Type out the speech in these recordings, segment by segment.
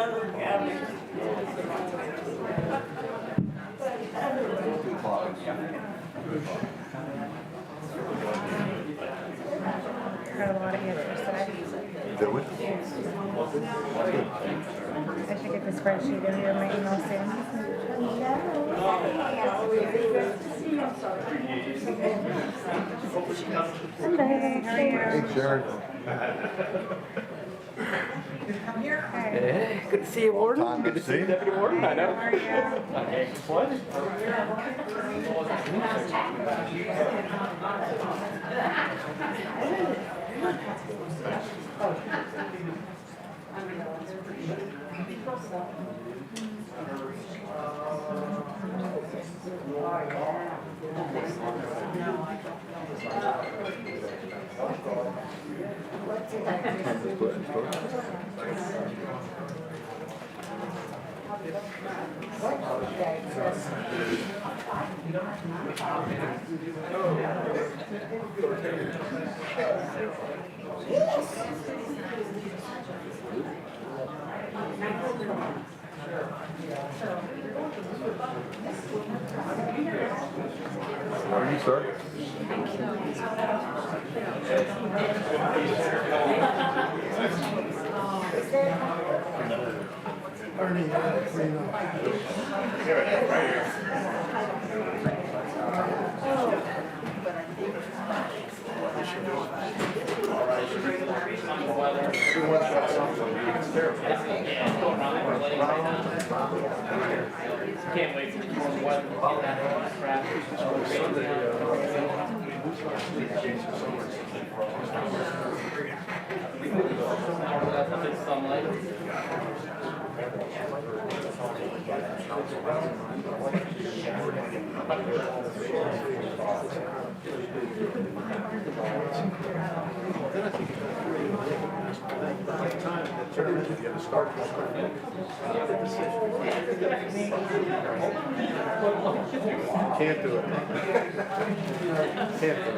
Got a lot of answers today. Did we? I should get the spreadsheet in here, my email soon. Hey, how are you? Hey, Sharon. I'm here. Hey. Hey, good to see you, Warden. Time Good to to see you, see. Deputy Warden. I know. How are you? What? How are you, sir? Can't wait for the weather to get that Can't do it. Can't do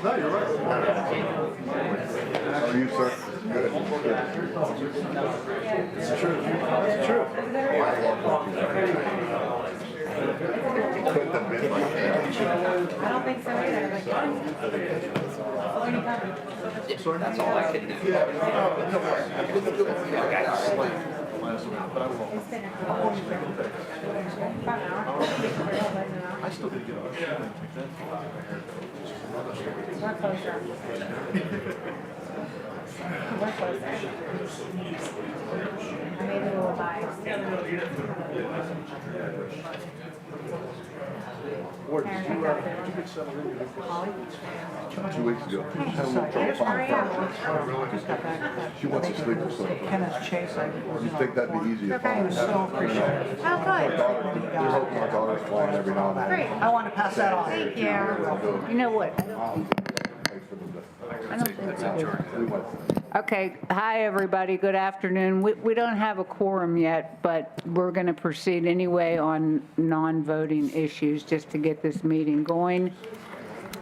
No, you're right. How are you, sir? Good. It's true. It's true. Couldn't have been like that. I don't think so either. Like, That's all I can do. it's been a I still did get on. We're closer. We're closer. I made a little bias. Ward, did you get settled in? 2 weeks ago. Had a little trouble finding. She wants to sleep or something. Kenneth Chase, You think that'd be easy to find? so appreciative. Oh, good. We're hoping our daughter's flying every now and then. Great. I want to pass that on. Thank you. You know what? I don't think so. We went. Okay, hi, everybody, good afternoon. We don't have a quorum yet, but we're going to proceed anyway on non-voting issues just to get this meeting going.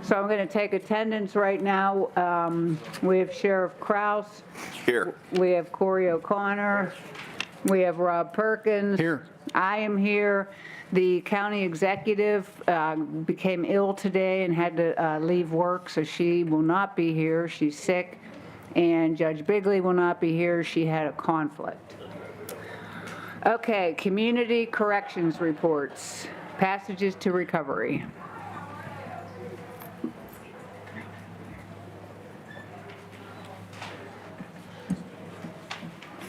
So I'm going to take attendance right now. We have Sheriff Kraus. Here. We have Corey O'Connor. We have Rob Perkins. Here. I am here. The county executive became ill today and had to leave work, so she will not be here. She's sick. And Judge Bigley will not be here. She had a conflict. Okay, community corrections reports. Passages to recovery.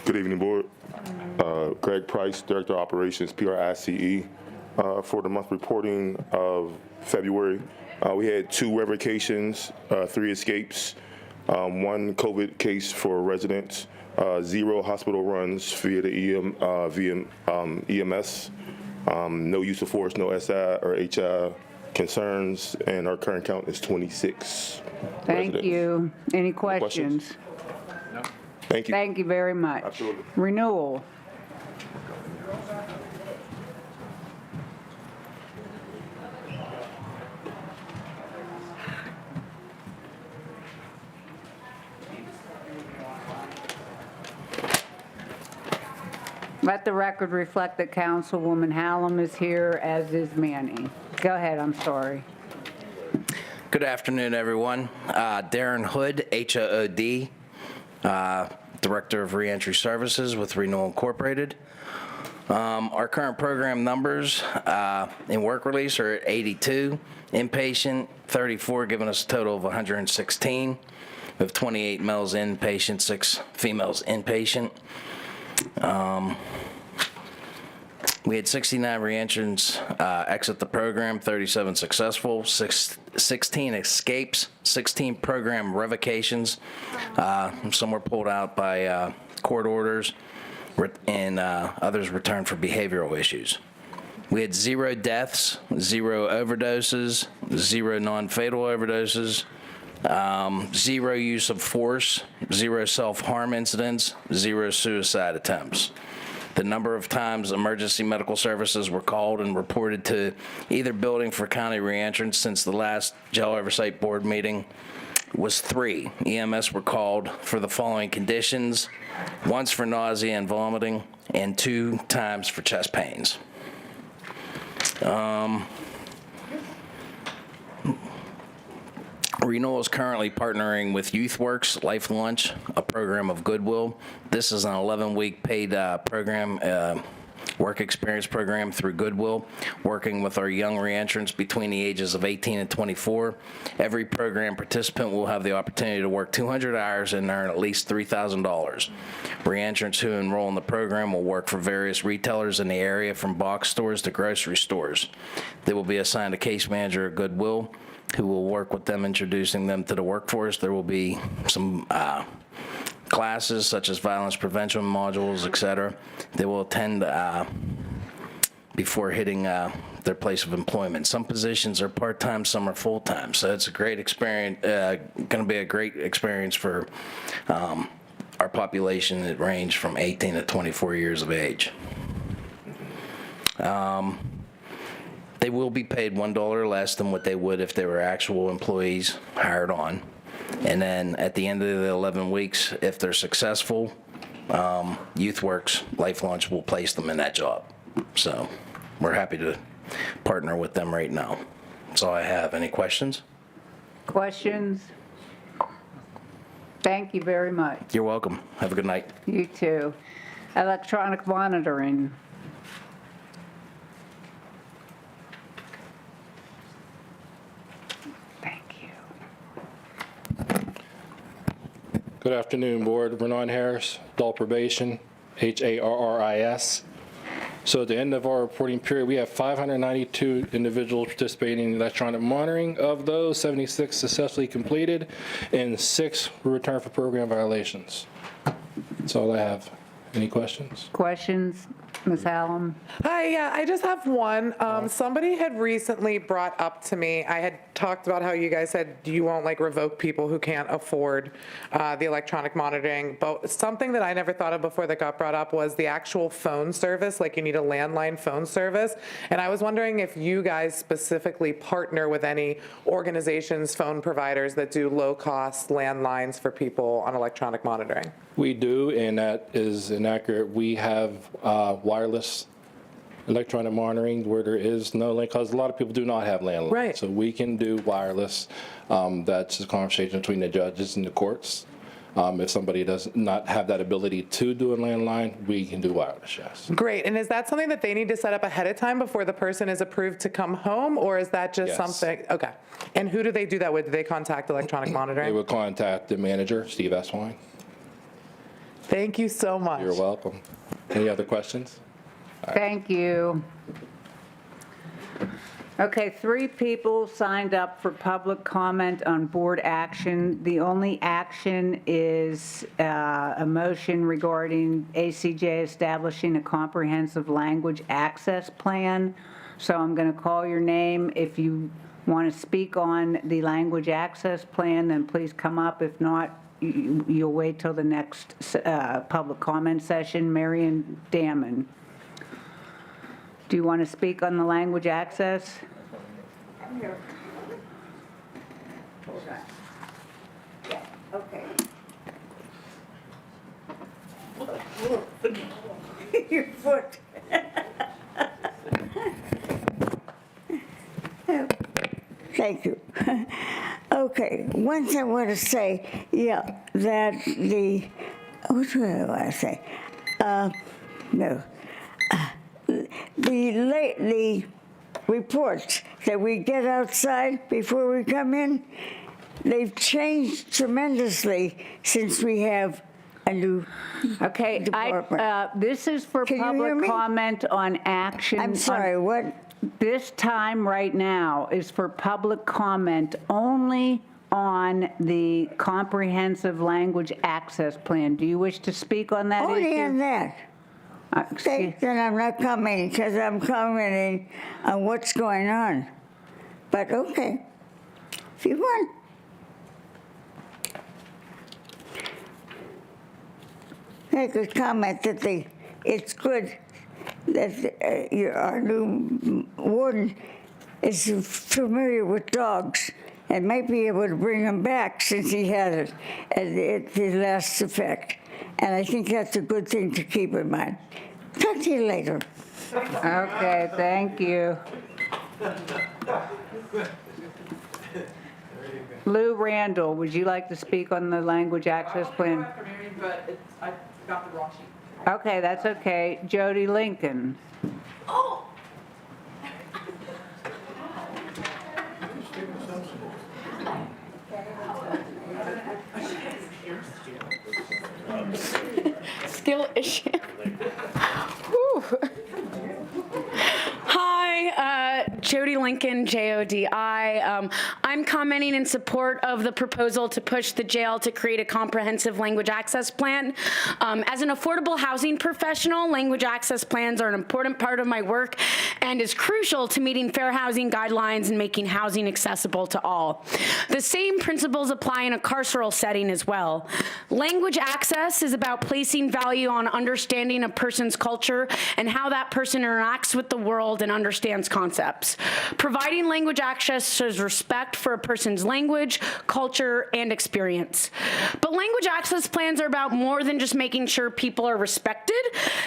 Good evening, Board. Greg Price, Director of Operations, PRICE. For the month reporting of February, we had 2 revocations, 3 escapes. 1 COVID case for residents, 0 hospital runs via the EMS, no use of force, no SI or HI concerns, and our current count is 26 Thank residents. you. Any questions? questions? Thank you. Thank you very much. Absolutely. Renewal. Let the record reflect that Councilwoman Hallam is here, as is Manny. Go ahead, I'm sorry. Good afternoon, everyone. Darren Hood, HOOD, Director of Reentry Services with Renewal Incorporated. Our current program numbers in work release are at 82, inpatient 34, giving us a total of 116. We have 28 males inpatient, 6 females inpatient. We had 69 reentrants exit the program, 37 successful, 16 escapes, 16 program revocations. Some were pulled out by court orders, and others returned for behavioral issues. We had 0 deaths, 0 overdoses, 0 non-fatal overdoses, 0 use of force, 0 self-harm incidents, 0 suicide attempts. The number of times emergency medical services were called and reported to either building for county reentrants since the last Jail Oversight Board meeting was 3. EMS were called for the following conditions: once for nausea and vomiting, and 2 times for chest pains. Renewal is currently partnering with YouthWorks Life Lunch, a program of Goodwill. This is an 11-week paid program, work experience program through Goodwill, working with our young reentrants between the ages of 18 and 24. Every program participant will have the opportunity to work 200 hours and earn at least $3,000. Reentrants who enroll in the program will work for various retailers in the area, from box stores to grocery stores. They will be assigned a case manager at Goodwill, who will work with them, introducing them to the workforce. There will be some classes such as violence prevention modules, etc. They will attend before hitting their place of employment. Some positions are part-time, some are full-time. So it's a great experience, going to be a great experience for our population that range from 18 to 24 years of age. They will be paid $1 less than what they would if they were actual employees hired on. And then at the end of the 11 weeks, if they're successful, YouthWorks Life Launch will place them in that job. So we're happy to partner with them right now. That's all I have. Any questions? Questions? Thank you very much. You're welcome. Have a good night. You too. Electronic monitoring. Thank you. Good afternoon, Board. Renan Harris, adult probation, HARRIS. So at the end of our reporting period, we have 592 individuals participating in electronic monitoring. Of those, 76 successfully completed, and 6 were returned for program violations. That's all I have. Any questions? Questions, Ms. Hallam? Hi, yeah, I just have one. Somebody had recently brought up to me, I had talked about how you guys said you won't like revoke people who can't afford the electronic monitoring, but something that I never thought of before that got brought up was the actual phone service, like you need a landline phone service. And I was wondering if you guys specifically partner with any organizations, phone providers that do low-cost landlines for people on electronic monitoring. We do, and that is inaccurate. We have wireless electronic monitoring where there is no link, because a lot of people do not have landlines. Right. So we can do wireless. That's a conversation between the judges and the courts. If somebody does not have that ability to do a landline, we can do wireless, yes. Great, and is that something that they need to set up ahead of time before the person is approved to come home, or is that just Yes. something? Okay, and who do they do that with? Do they contact electronic They monitoring? would contact the manager, Steve Eswine. Thank you so much. You're welcome. Any other questions? Thank you. Okay, 3 people signed up for public comment on board action. The only action is a motion regarding ACJ establishing a comprehensive language access plan. So I'm going to call your name. If you want to speak on the language access plan, then please come up. If not, you'll wait till the next public comment session. Marion Damon. Do you want to speak on the language access? I'm here. Hold on. Yeah, okay. Your foot. Thank you. Okay, one thing I want to say, yeah, that what do I want to say? No. The reports that we get outside before we come in, they've changed tremendously since we have a new department. This is for Can you hear public me? comment on action. I'm sorry, what? This time right now is for public comment only on the comprehensive language access plan. Do you wish to speak on that issue? Only on that. Okay, then I'm not commenting because I'm commenting on what's going on. But okay, if you want. I could comment that it's good that our new warden is familiar with dogs and might be able to bring them back since he had it at the last effect. And I think that's a good thing to keep in mind. Talk to you later. Okay, thank you. Lou Randall, would you like to speak on the language access plan? But I got the wrong sheet. Okay, that's okay. Jody Lincoln. Oh! Skill issue. Whew. Hi, Jody Lincoln, J-O-D-I. I'm commenting in support of the proposal to push the jail to create a comprehensive language access plan. As an affordable housing professional, language access plans are an important part of my work and is crucial to meeting fair housing guidelines and making housing accessible to all. The same principles apply in a carceral setting as well. Language access is about placing value on understanding a person's culture and how that person interacts with the world and understands concepts. Providing language access shows respect for a person's language, culture, and experience. But language access plans are about more than just making sure people are respected,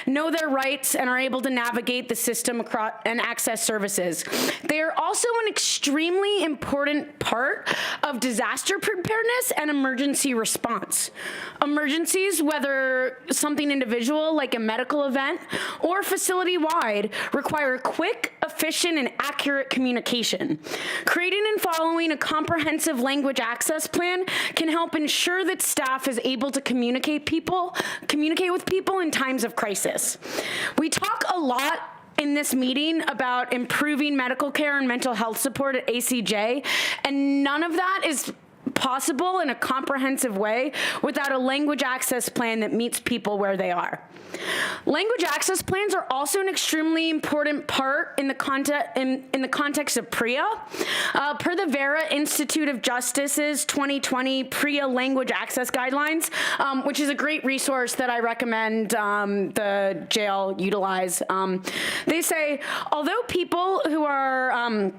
know their rights, and are able to navigate the system across and access services. They are also an extremely important part of disaster preparedness and emergency response. Emergencies, whether something individual like a medical event or facility-wide, require quick, efficient, and accurate communication. Creating and following a comprehensive language access plan can help ensure that staff is able to communicate with people in times of crisis. We talk a lot in this meeting about improving medical care and mental health support at ACJ, and none of that is possible in a comprehensive way without a language access plan that meets people where they are. Language access plans are also an extremely important part in the context of PREA. Per the Vera Institute of Justice's 2020 PREA Language Access Guidelines, which is a great resource that I recommend the jail utilize. They say, although people who are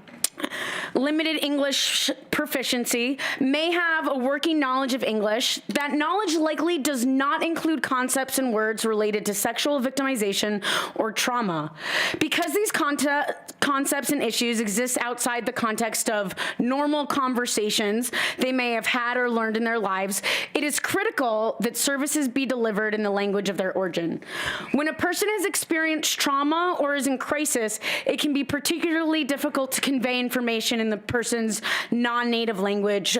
limited English proficiency may have a working knowledge of English, that knowledge likely does not include concepts and words related to sexual victimization or trauma. Because these concepts and issues exist outside the context of normal conversations they may have had or learned in their lives, it is critical that services be delivered in the language of their origin. When a person has experienced trauma or is in crisis, it can be particularly difficult to convey information in the person's non-native language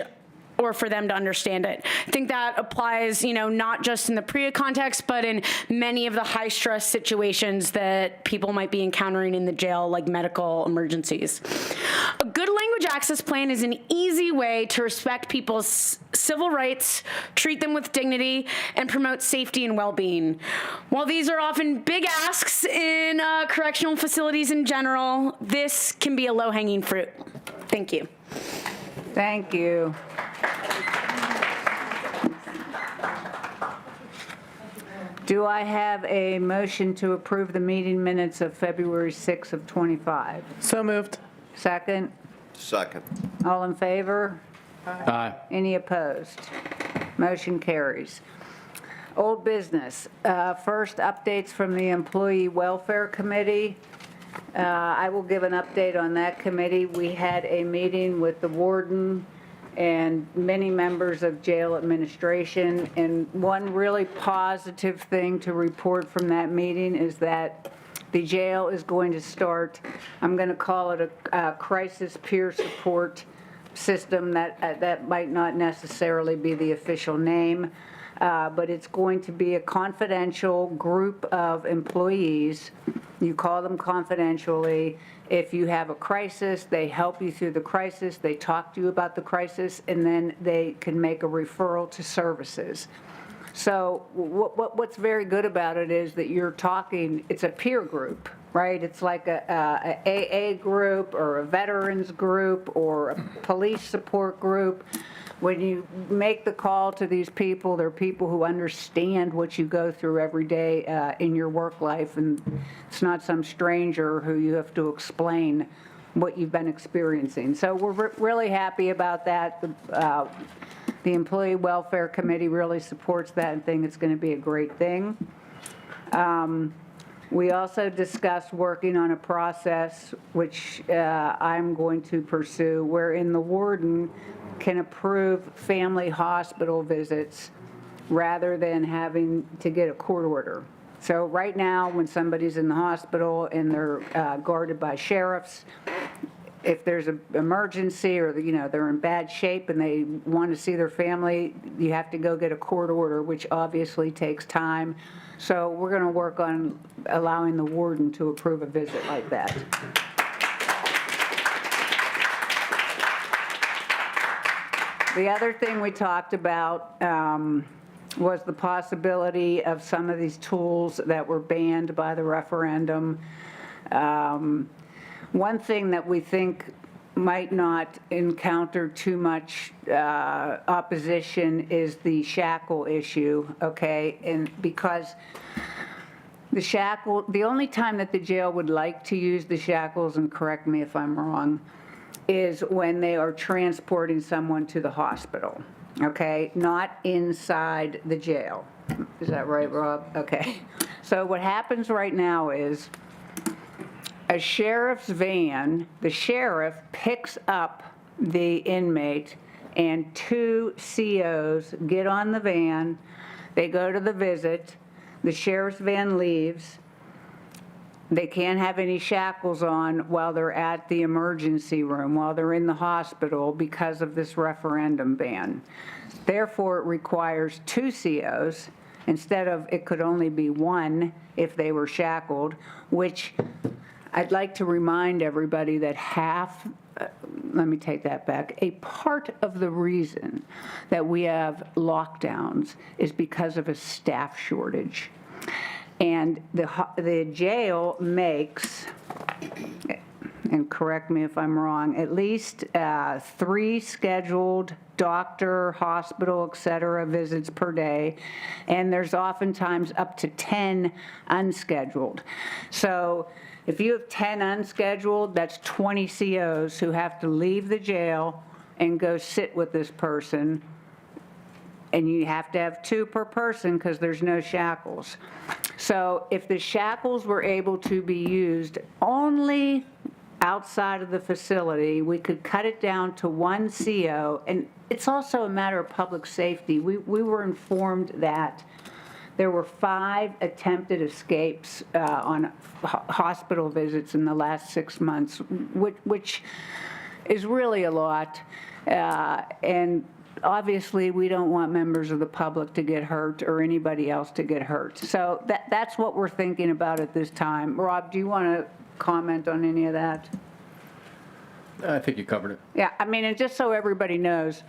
or for them to understand it. I think that applies, not just in the PREA context, but in many of the high-stress situations that people might be encountering in the jail, like medical emergencies. A good language access plan is an easy way to respect people's civil rights, treat them with dignity, and promote safety and well-being. While these are often big asks in correctional facilities in general, this can be a low-hanging fruit. Thank you. Thank you. Do I have a motion to approve the meeting minutes of February 6th of '25? So moved. Second? Second. All in favor? Aye. Any opposed? Motion carries. Old business. First, updates from the Employee Welfare Committee. I will give an update on that committee. We had a meeting with the warden and many members of jail administration, and one really positive thing to report from that meeting is that the jail is going to start, I'm going to call it a crisis peer support system. That might not necessarily be the official name, but it's going to be a confidential group of employees. You call them confidentially. If you have a crisis, they help you through the crisis, they talk to you about the crisis, and then they can make a referral to services. So what's very good about it is that you're talking, it's a peer group, right? It's like a AA group or a veterans group or a police support group. When you make the call to these people, they're people who understand what you go through every day in your work life, and it's not some stranger who you have to explain what you've been experiencing. So we're really happy about that. The Employee Welfare Committee really supports that and think it's going to be a great thing. We also discussed working on a process, which I'm going to pursue, wherein the warden can approve family hospital visits rather than having to get a court order. So right now, when somebody's in the hospital and they're guarded by sheriffs, if there's an emergency or they're in bad shape and they want to see their family, you have to go get a court order, which obviously takes time. So we're going to work on allowing the warden to approve a visit like that. The other thing we talked about was the possibility of some of these tools that were banned by the referendum. One thing that we think might not encounter too much opposition is the shackle issue, okay? And because the shackle, the only time that the jail would like to use the shackles, and correct me if I'm wrong, is when they are transporting someone to the hospital, okay? Not inside the jail. Is that right, Rob? Okay. So what happens right now is a sheriff's van, the sheriff picks up the inmate and 2 COs get on the van, they go to the visit, the sheriff's van leaves, they can't have any shackles on while they're at the emergency room, while they're in the hospital because of this referendum ban. Therefore, it requires 2 COs. Instead of, it could only be 1 if they were shackled, which I'd like to remind everybody that let me take that back, a part of the reason that we have lockdowns is because of a staff shortage. And the jail makes, and correct me if I'm wrong, at least 3 scheduled doctor, hospital, et cetera, visits per day, and there's oftentimes up to 10 unscheduled. So if you have 10 unscheduled, that's 20 COs who have to leave the jail and go sit with this person, and you have to have 2 per person because there's no shackles. So if the shackles were able to be used only outside of the facility, we could cut it down to 1 CO, and it's also a matter of public safety. We were informed that there were 5 attempted escapes on hospital visits in the last 6 months, which is really a lot. And obviously, we don't want members of the public to get hurt or anybody else to get hurt. So that's what we're thinking about at this time. Rob, do you want to comment on any of that? I think you covered it. Yeah, I mean, and just so everybody knows,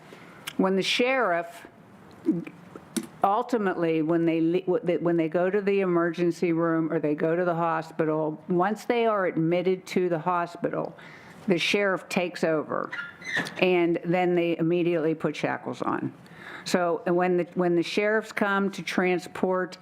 when the sheriff, ultimately, when they go to the emergency room or they go to the hospital, once they are admitted to the hospital, the sheriff takes over, and then they immediately put shackles on. So when the sheriffs come to transport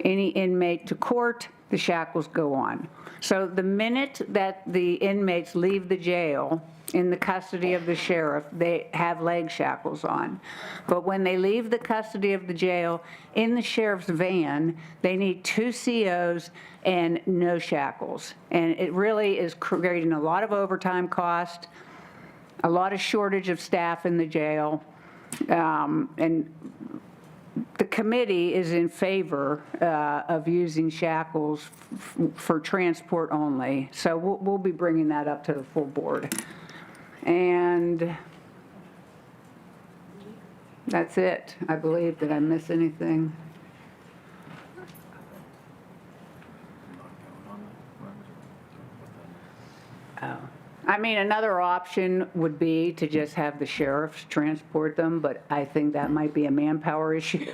any inmate to court, the shackles go on. So the minute that the inmates leave the jail in the custody of the sheriff, they have leg shackles on. But when they leave the custody of the jail in the sheriff's van, they need 2 COs and no shackles. And it really is creating a lot of overtime cost, a lot of shortage of staff in the jail, and the committee is in favor of using shackles for transport only. So we'll be bringing that up to the full board. And that's it, I believe. Did I miss anything? Oh. I mean, another option would be to just have the sheriffs transport them, but I think that might be a manpower issue.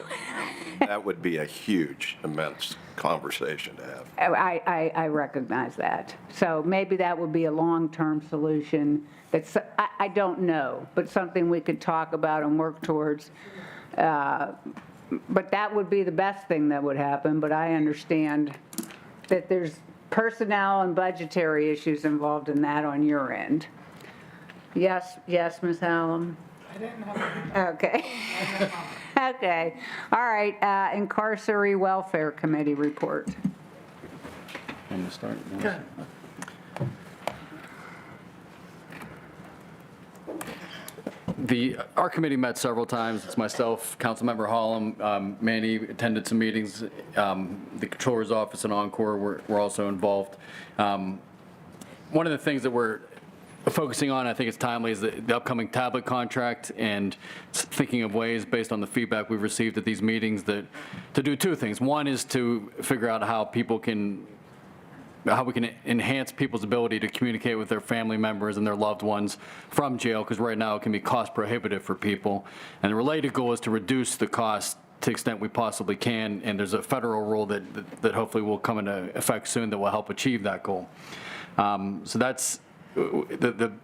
That would be a huge, immense conversation to have. I recognize that. So maybe that would be a long-term solution. I don't know, but something we could talk about and work towards. But that would be the best thing that would happen, but I understand that there's personnel and budgetary issues involved in that on your end. Yes, Ms. Hallam? I didn't have Okay. Okay. All right, Incarcerate Welfare Committee report. Want to start? Our committee met several times. It's myself, Councilmember Hallam, Manny attended some meetings. The Controller's Office and Encore were also involved. One of the things that we're focusing on, I think it's timely, is the upcoming tablet contract, and thinking of ways, based on the feedback we've received at these meetings, to do 2 things. One is to figure out how we can enhance people's ability to communicate with their family members and their loved ones from jail, because right now it can be cost prohibitive for people. And the related goal is to reduce the cost to the extent we possibly can, and there's a federal rule that hopefully will come into effect soon that will help achieve that goal. So that's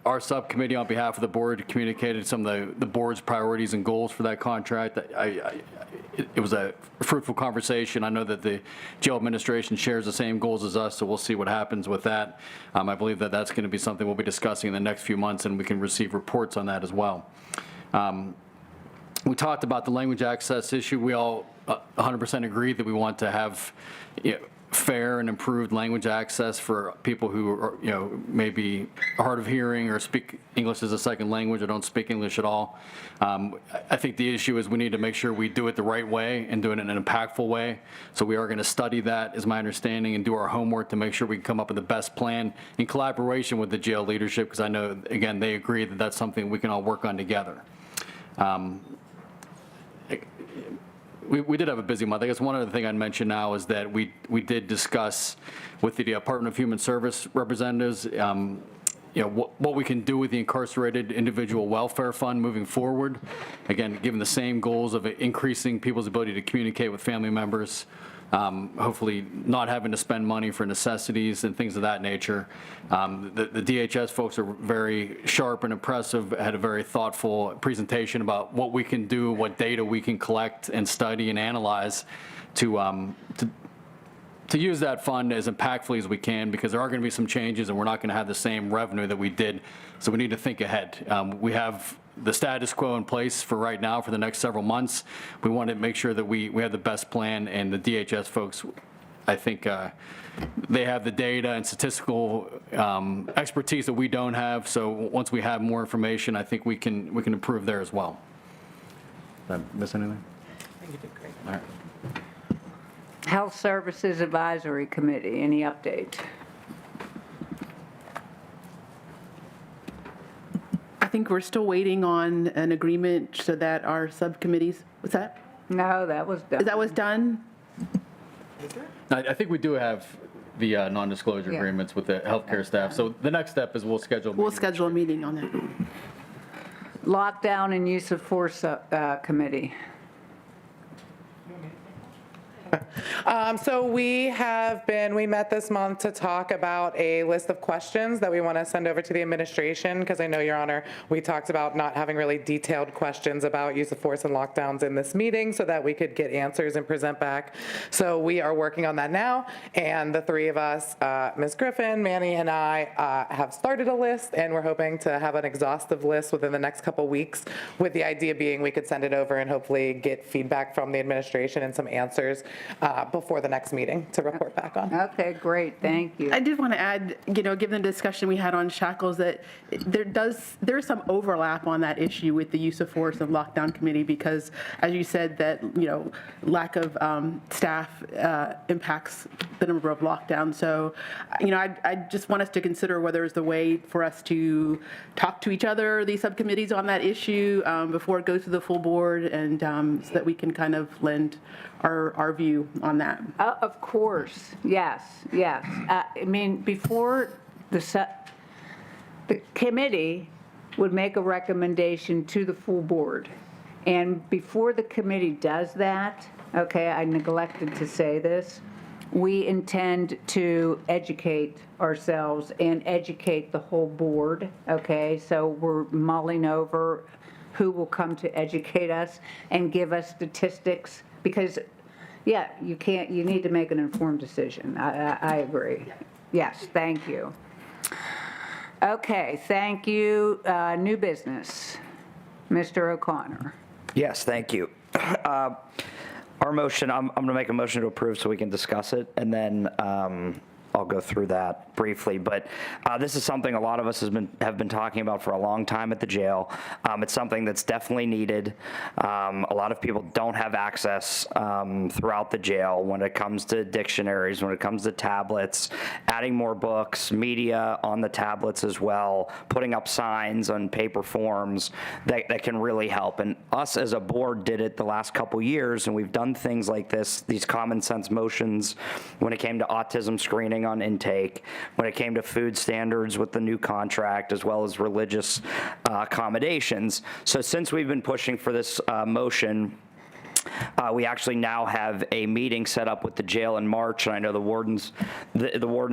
our subcommittee on behalf of the board communicated some of the board's priorities and goals for that contract. It was a fruitful conversation. I know that the jail administration shares the same goals as us, so we'll see what happens with that. I believe that that's going to be something we'll be discussing in the next few months, and we can receive reports on that as well. We talked about the language access issue. We all 100% agree that we want to have fair and improved language access for people who are, may be hard of hearing or speak English as a second language or don't speak English at all. I think the issue is we need to make sure we do it the right way and do it in an impactful way. So we are going to study that, is my understanding, and do our homework to make sure we can come up with the best plan in collaboration with the jail leadership, because I know, again, they agree that that's something we can all work on together. We did have a busy month. I guess one other thing I'd mention now is that we did discuss with the Department of Human Service representatives, what we can do with the incarcerated individual welfare fund moving forward. Again, given the same goals of increasing people's ability to communicate with family members, hopefully not having to spend money for necessities and things of that nature. The DHS folks are very sharp and impressive, had a very thoughtful presentation about what we can do, what data we can collect and study and analyze to use that fund as impactfully as we can, because there are going to be some changes and we're not going to have the same revenue that we did. So we need to think ahead. We have the status quo in place for right now for the next several months. We want to make sure that we have the best plan, and the DHS folks, I think they have the data and statistical expertise that we don't have. So once we have more information, I think we can improve there as well. Did I miss anything? I think you did great. All right. Health Services Advisory Committee, any update? I think we're still waiting on an agreement so that our subcommittees, what's that? No, that was done. Is that what's done? I think we do have the non-disclosure Yeah. agreements with the healthcare staff. So the next step is we'll schedule. a We'll meeting. schedule a meeting on that. Lockdown and use of force committee. So we met this month to talk about a list of questions that we want to send over to the administration, because I know, Your Honor, we talked about not having really detailed questions about use of force and lockdowns in this meeting so that we could get answers and present back. So we are working on that now, and the three of us, Ms. Griffin, Manny, and I, have started a list, and we're hoping to have an exhaustive list within the next couple weeks, with the idea being we could send it over and hopefully get feedback from the administration and some answers before the next meeting to report back on. Okay, great, thank you. I did want to add, given the discussion we had on shackles, that there's some overlap on that issue with the use of force of lockdown committee, because as you said, that, lack of staff impacts the number of lockdowns. So, I just want us to consider whether there's a way for us to talk to each other, these subcommittees, on that issue before it goes to the full board, and so that we can kind of lend our view on that. Of course, yes. Before the committee would make a recommendation to the full board. And before the committee does that, okay, I neglected to say this, we intend to educate ourselves and educate the whole board, okay? So we're mulling over who will come to educate us and give us statistics, because you need to make an informed decision. I agree. Yes, thank you. Okay, thank you. New business. Mr. O'Connor. Yes, thank you. Our motion, I'm going to make a motion to approve so we can discuss it, and then I'll go through that briefly. But this is something a lot of us have been talking about for a long time at the jail. It's something that's definitely needed. A lot of people don't have access throughout the jail when it comes to dictionaries, when it comes to tablets, adding more books, media on the tablets as well, putting up signs on paper forms that can really help. And us as a board did it the last couple years, and we've done things like this, these common sense motions when it came to autism screening on intake, when it came to food standards with the new contract, as well as religious accommodations. So since we've been pushing for this motion, we actually now have a meeting set up with the jail in March, and I know the warden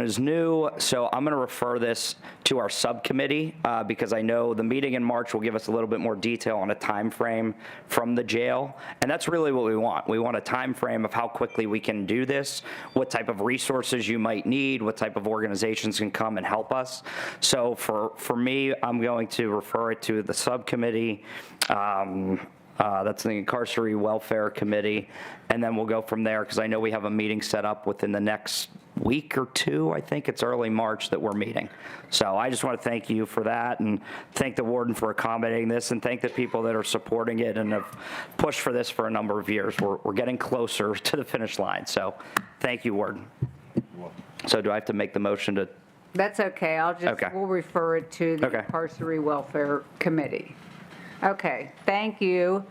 is new, so I'm going to refer this to our subcommittee because I know the meeting in March will give us a little bit more detail on a time frame from the jail, and that's really what we want. We want a time frame of how quickly we can do this, what type of resources you might need, what type of organizations can come and help us. So for me, I'm going to refer it to the subcommittee. That's the Incarcerate Welfare Committee, and then we'll go from there, because I know we have a meeting set up within the next week or two. I think it's early March that we're meeting. So I just want to thank you for that, and thank the warden for accommodating this, and thank the people that are supporting it and have pushed for this for a number of years. We're getting closer to the finish line, so thank you, warden. So do I have to make the motion to? That's okay. We'll refer it to the Incarcerate Welfare Committee. Okay, thank you.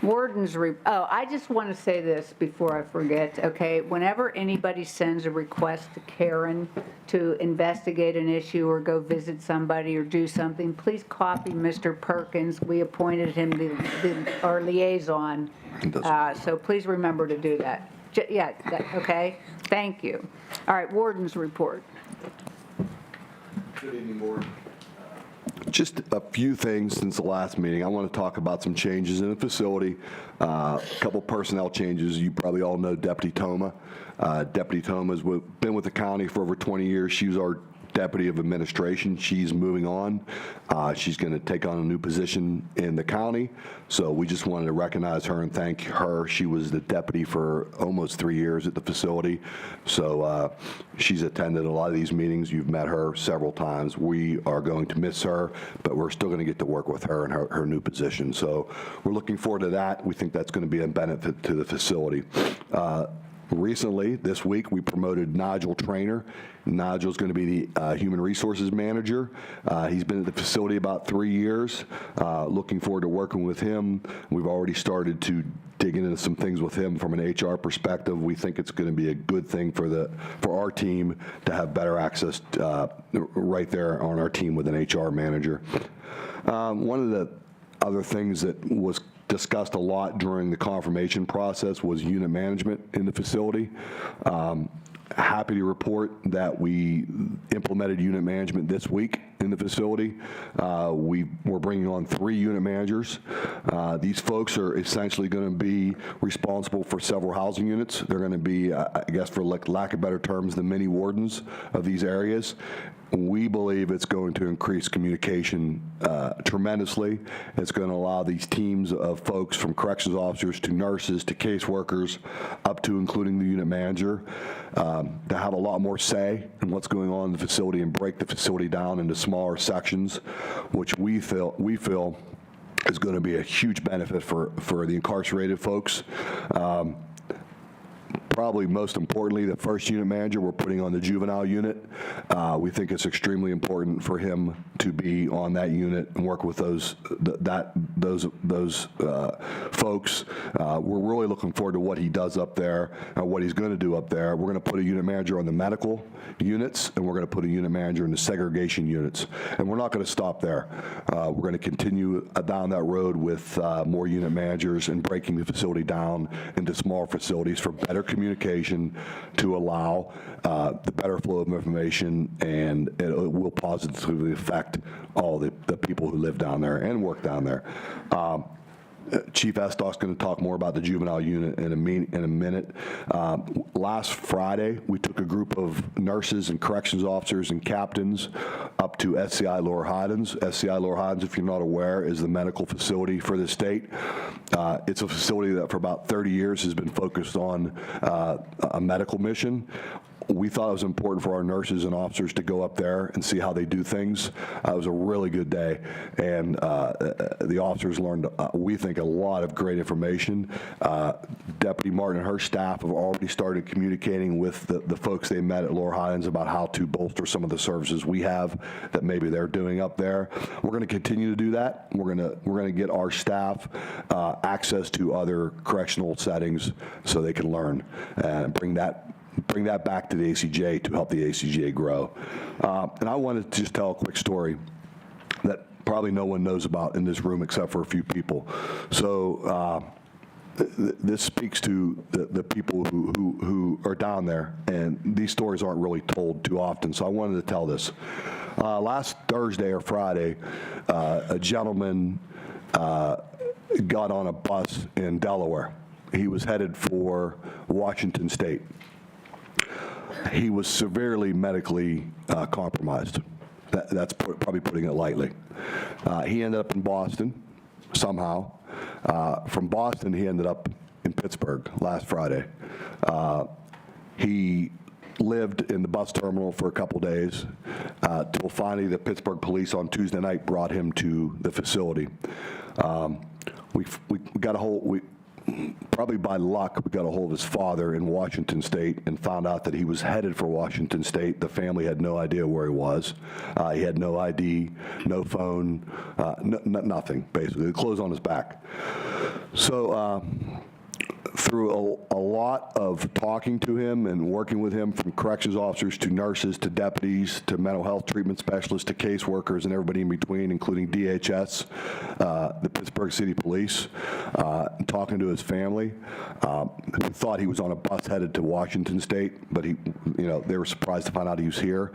Warden's, I just want to say this before I forget, okay? Whenever anybody sends a request to Karen to investigate an issue or go visit somebody or do something, please copy Mr. Perkins. We appointed him our liaison. So please remember to do that. Okay? Thank you. All right, Warden's report. Good evening, Board. Just a few things since the last meeting. I want to talk about some changes in the facility, a couple personnel changes. You probably all know Deputy Toma. Deputy Toma has been with the county for over 20 years. She was our Deputy of Administration. She's moving on. She's going to take on a new position in the county. So we just wanted to recognize her and thank her. She was the deputy for almost 3 years at the facility. So she's attended a lot of these meetings. You've met her several times. We are going to miss her, but we're still going to get to work with her in her new position. So we're looking forward to that. We think that's going to be a benefit to the facility. Recently, this week, we promoted Nigel Trainer. Nigel's going to be the Human Resources Manager. He's been at the facility about 3 years. Looking forward to working with him. We've already started to dig into some things with him from an HR perspective. We think it's going to be a good thing for our team to have better access right there on our team with an HR manager. One of the other things that was discussed a lot during the confirmation process was unit management in the facility. Happy to report that we implemented unit management this week in the facility. We're bringing on 3 unit managers. These folks are essentially going to be responsible for several housing units. They're going to be, I guess for lack of better terms, the mini wardens of these areas. We believe it's going to increase communication tremendously. It's going to allow these teams of folks from corrections officers to nurses to caseworkers up to including the unit manager to have a lot more say in what's going on in the facility and break the facility down into smaller sections, which we feel is going to be a huge benefit for the incarcerated folks. Probably most importantly, the first unit manager we're putting on the juvenile unit. We think it's extremely important for him to be on that unit and work with those folks. We're really looking forward to what he does up there and what he's going to do up there. We're going to put a unit manager on the medical units, and we're going to put a unit manager in the segregation units. And we're not going to stop there. We're going to continue down that road with more unit managers and breaking the facility down into smaller facilities for better communication to allow the better flow of information, and it will positively affect all the people who live down there and work down there. Chief Estock's going to talk more about the juvenile unit in a minute. Last Friday, we took a group of nurses and corrections officers and captains up to SCI Lower Highlands. SCI Lower Highlands, if you're not aware, is the medical facility for the state. It's a facility that for about 30 years has been focused on a medical mission. We thought it was important for our nurses and officers to go up there and see how they do things. It was a really good day, and the officers learned, we think, a lot of great information. Deputy Martin and her staff have already started communicating with the folks they met at Lower Highlands about how to bolster some of the services we have that maybe they're doing up there. We're going to continue to do that. We're going to get our staff access to other correctional settings so they can learn and bring that back to the ACJ to help the ACJ grow. And I wanted to just tell a quick story that probably no one knows about in this room except for a few people. So this speaks to the people who are down there, and these stories aren't really told too often, so I wanted to tell this. Last Thursday or Friday, a gentleman got on a bus in Delaware. He was headed for Washington State. He was severely medically compromised. That's probably putting it lightly. He ended up in Boston somehow. From Boston, he ended up in Pittsburgh last Friday. He lived in the bus terminal for a couple days till finally the Pittsburgh police on Tuesday night brought him to the facility. We got a hold. Probably by luck, we got a hold of his father in Washington State and found out that he was headed for Washington State. The family had no idea where he was. He had no ID, no phone, nothing, basically. The clothes on his back. So through a lot of talking to him and working with him, from corrections officers to nurses to deputies to mental health treatment specialists to caseworkers and everybody in between, including DHS, the Pittsburgh City Police, talking to his family, who thought he was on a bus headed to Washington State, but they were surprised to find out he was here.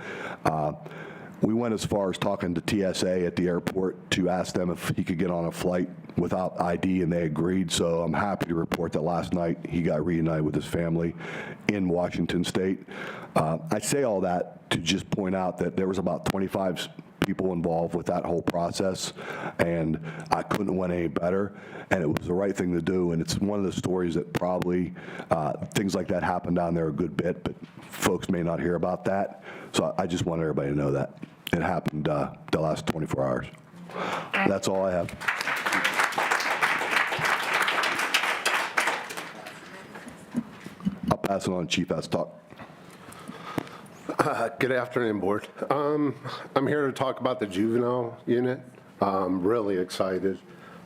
We went as far as talking to TSA at the airport to ask them if he could get on a flight without ID, and they agreed. So I'm happy to report that last night he got reunited with his family in Washington State. I say all that to just point out that there was about 25 people involved with that whole process, and I couldn't have went any better, and it was the right thing to do. And it's one of the stories that probably things like that happen down there a good bit, but folks may not hear about that. So I just want everybody to know that it happened the last 24 hours. That's all I have. pass it on to Chief Estok. Good afternoon, Board. I'm here to talk about the juvenile unit. I'm really excited.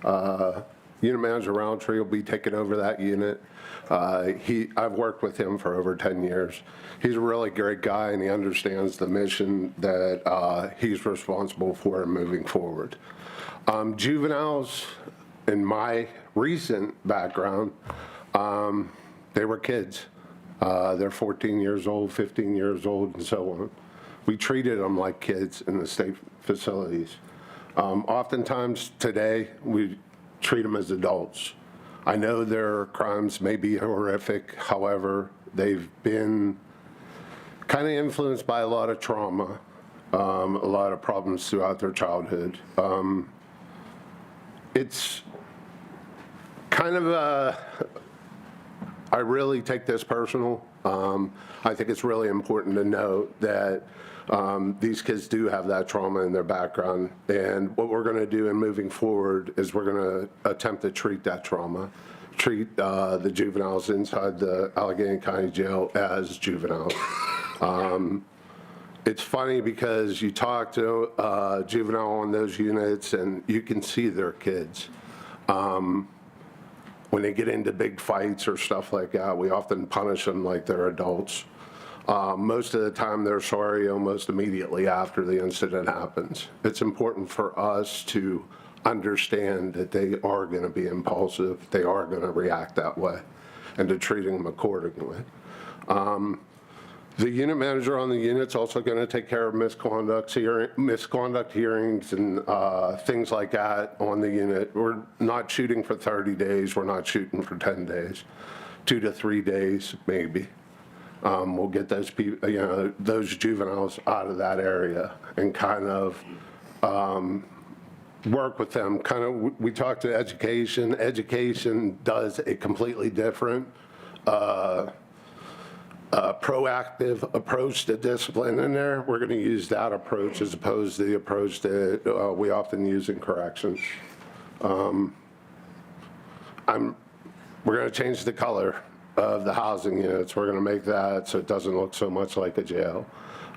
Unit Manager Roundtree will be taking over that unit. I've worked with him for over 10 years. He's a really great guy, and he understands the mission that he's responsible for moving forward. Juveniles, in my recent background, they were kids. They're 14 years old, 15 years old, and so on. We treated them like kids in the state facilities. Oftentimes today, we treat them as adults. I know their crimes may be horrific. However, they've been kind of influenced by a lot of trauma, a lot of problems throughout their childhood. It's kind of I really take this personal. I think it's really important to note that these kids do have that trauma in their background, and what we're going to do in moving forward is we're going to attempt to treat that trauma, treat the juveniles inside the Allegheny County Jail as juveniles. It's funny because you talk to a juvenile on those units and you can see they're kids. When they get into big fights or stuff like that, we often punish them like they're adults. Most of the time they're sorry almost immediately after the incident happens. It's important for us to understand that they are going to be impulsive, they are going to react that way, and to treating them accordingly. The unit manager on the unit's also going to take care of misconduct hearings and things like that on the unit. We're not shooting for 30 days. We're not shooting for 10 days. 2 to 3 days, maybe. We'll get those people, those juveniles out of that area and kind of work with them. We talk to education. Education does a completely different proactive approach to discipline in there. We're going to use that approach as opposed to the approach that we often use in corrections. We're going to change the color of the housing units. We're going to make that so it doesn't look so much like a jail.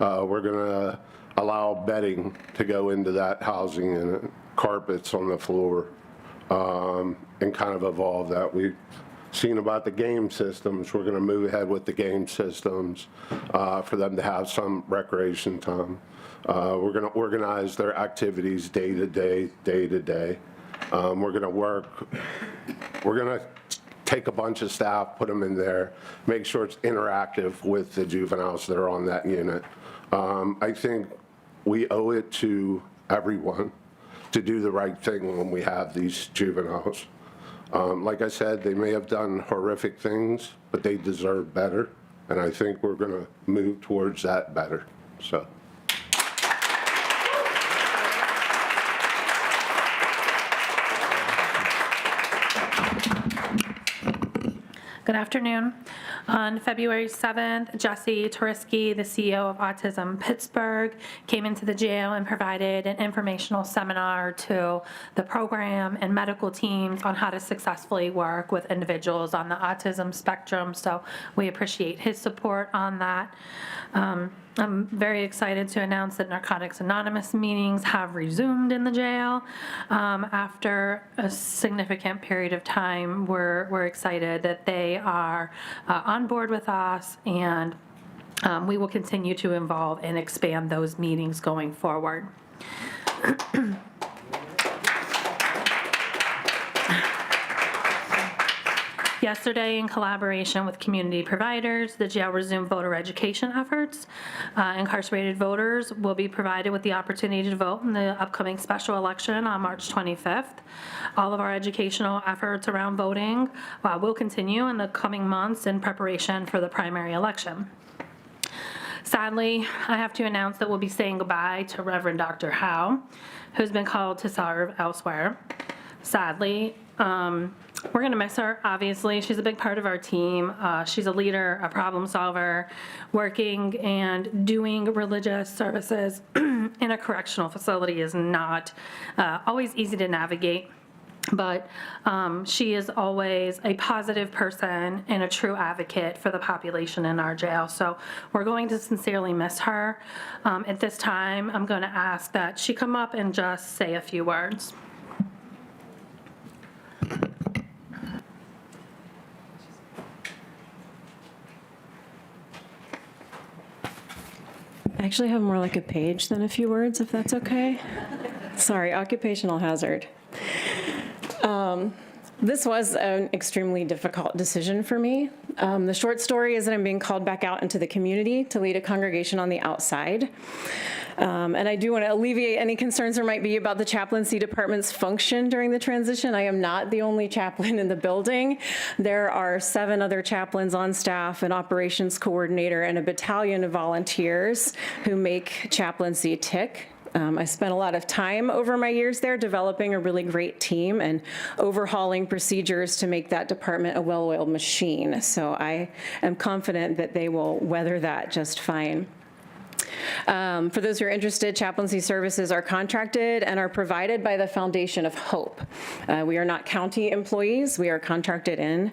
We're going to allow bedding to go into that housing unit, carpets on the floor, and kind of evolve that. We've seen about the game systems. We're going to move ahead with the game systems for them to have some recreation time. We're going to organize their activities day to day. We're going to take a bunch of staff, put them in there, make sure it's interactive with the juveniles that are on that unit. I think we owe it to everyone to do the right thing when we have these juveniles. Like I said, they may have done horrific things, but they deserve better, and I think we're going to move towards that better. So. Good afternoon. On February 7th, Jesse Toriski, the CEO of Autism Pittsburgh, came into the jail and provided an informational seminar to the program and medical teams on how to successfully work with individuals on the autism spectrum. So we appreciate his support on that. I'm very excited to announce that Narcotics Anonymous meetings have resumed in the jail after a significant period of time. We're excited that they are on board with us, and we will continue to evolve and expand those meetings going forward. Yesterday, in collaboration with community providers, the jail resumed voter education efforts. Incarcerated voters will be provided with the opportunity to vote in the upcoming special election on March 25th. All of our educational efforts around voting will continue in the coming months in preparation for the primary election. Sadly, I have to announce that we'll be saying goodbye to Reverend Dr. Howe, who's been called to serve elsewhere. Sadly, we're going to miss her, obviously. She's a big part of our team. She's a leader, a problem solver, working and doing religious services in a correctional facility is not always easy to navigate. But she is always a positive person and a true advocate for the population in our jail. So we're going to sincerely miss her. At this time, I'm going to ask that she come up and just say a few words. I actually have more like a page than a few words, if that's okay. Sorry, occupational hazard. This was an extremely difficult decision for me. The short story is that I'm being called back out into the community to lead a congregation on the outside. And I do want to alleviate any concerns there might be about the chaplaincy department's function during the transition. I am not the only chaplain in the building. There are 7 other chaplains on staff, an operations coordinator, and a battalion of volunteers who make chaplaincy tick. I spent a lot of time over my years there developing a really great team and overhauling procedures to make that department a well-oiled machine. So I am confident that they will weather that just fine. For those who are interested, chaplaincy services are contracted and are provided by the Foundation of Hope. We are not county employees, we are contracted in.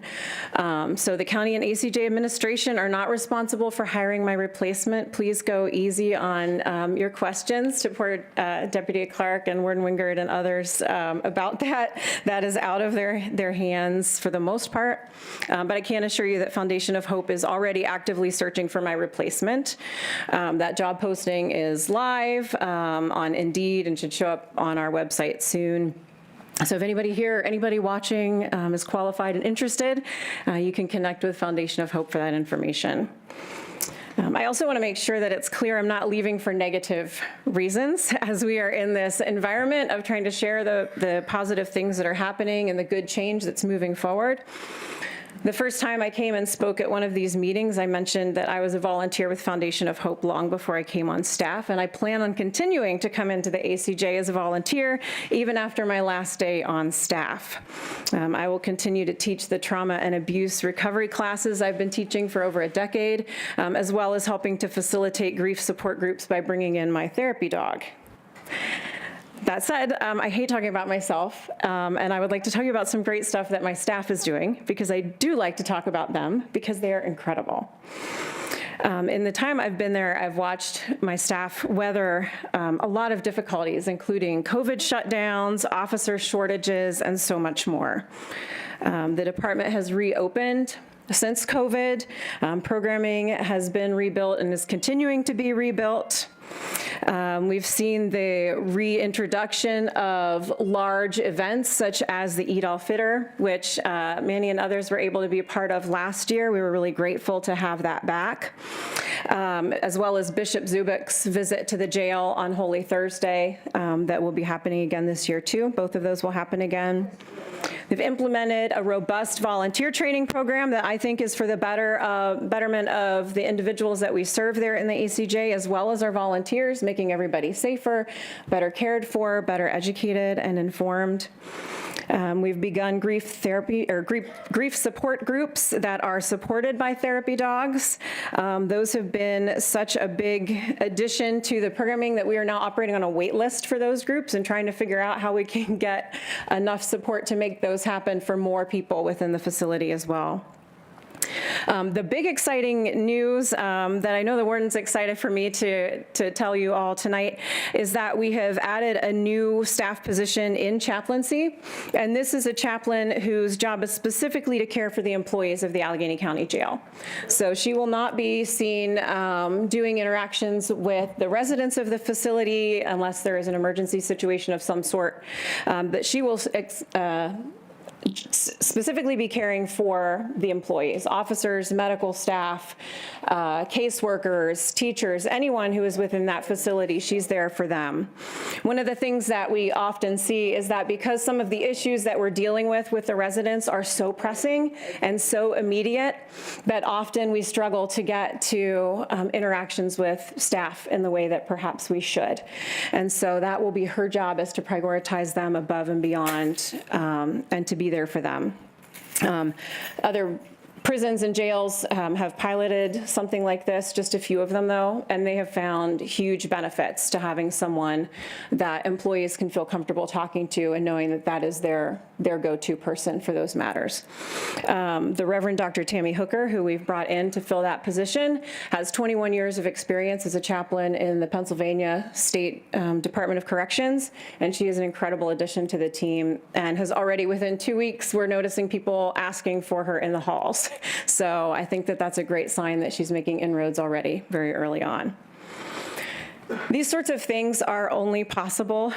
So the county and ACJ administration are not responsible for hiring my replacement. Please go easy on your questions to poor Deputy Clark and Warden Wingard and others about that. That is out of their hands for the most part. But I can assure you that Foundation of Hope is already actively searching for my replacement. That job posting is live on Indeed and should show up on our website soon. So if anybody here, anybody watching is qualified and interested, you can connect with Foundation of Hope for that information. I also want to make sure that it's clear I'm not leaving for negative reasons, as we are in this environment of trying to share the positive things that are happening and the good change that's moving forward. The first time I came and spoke at one of these meetings, I mentioned that I was a volunteer with Foundation of Hope long before I came on staff, and I plan on continuing to come into the ACJ as a volunteer even after my last day on staff. I will continue to teach the trauma and abuse recovery classes I've been teaching for over a decade, as well as helping to facilitate grief support groups by bringing in my therapy dog. That said, I hate talking about myself, and I would like to tell you about some great stuff that my staff is doing, because I do like to talk about them, because they are incredible. In the time I've been there, I've watched my staff weather a lot of difficulties, including COVID shutdowns, officer shortages, and so much more. The department has reopened since COVID. Programming has been rebuilt and is continuing to be rebuilt. We've seen the reintroduction of large events such as the Eid al-Fitr, which Manny and others were able to be a part of last year. We were really grateful to have that back, as well as Bishop Zubik's visit to the jail on Holy Thursday that will be happening again this year too. Both of those will happen again. They've implemented a robust volunteer training program that I think is for the betterment of the individuals that we serve there in the ACJ, as well as our volunteers, making everybody safer, better cared for, better educated and informed. We've begun grief therapy or grief support groups that are supported by therapy dogs. Those have been such a big addition to the programming that we are now operating on a wait list for those groups and trying to figure out how we can get enough support to make those happen for more people within the facility as well. The big exciting news that I know the warden's excited for me to tell you all tonight is that we have added a new staff position in chaplaincy, and this is a chaplain whose job is specifically to care for the employees of the Allegheny County Jail. So she will not be seen doing interactions with the residents of the facility unless there is an emergency situation of some sort, but she will specifically be caring for the employees, officers, medical staff, caseworkers, teachers, anyone who is within that facility, she's there for them. One of the things that we often see is that because some of the issues that we're dealing with the residents are so pressing and so immediate, that often we struggle to get to interactions with staff in the way that perhaps we should. And so that will be her job, is to prioritize them above and beyond and to be there for them. Other prisons and jails have piloted something like this, just a few of them though, and they have found huge benefits to having someone that employees can feel comfortable talking to and knowing that that is their go-to person for those matters. The Reverend Dr. Tammy Hooker, who we've brought in to fill that position, has 21 years of experience as a chaplain in the Pennsylvania State Department of Corrections, and she is an incredible addition to the team and has already, within 2 weeks, we're noticing people asking for her in the halls. So I think that that's a great sign that she's making inroads already very early on. These sorts of things are only possible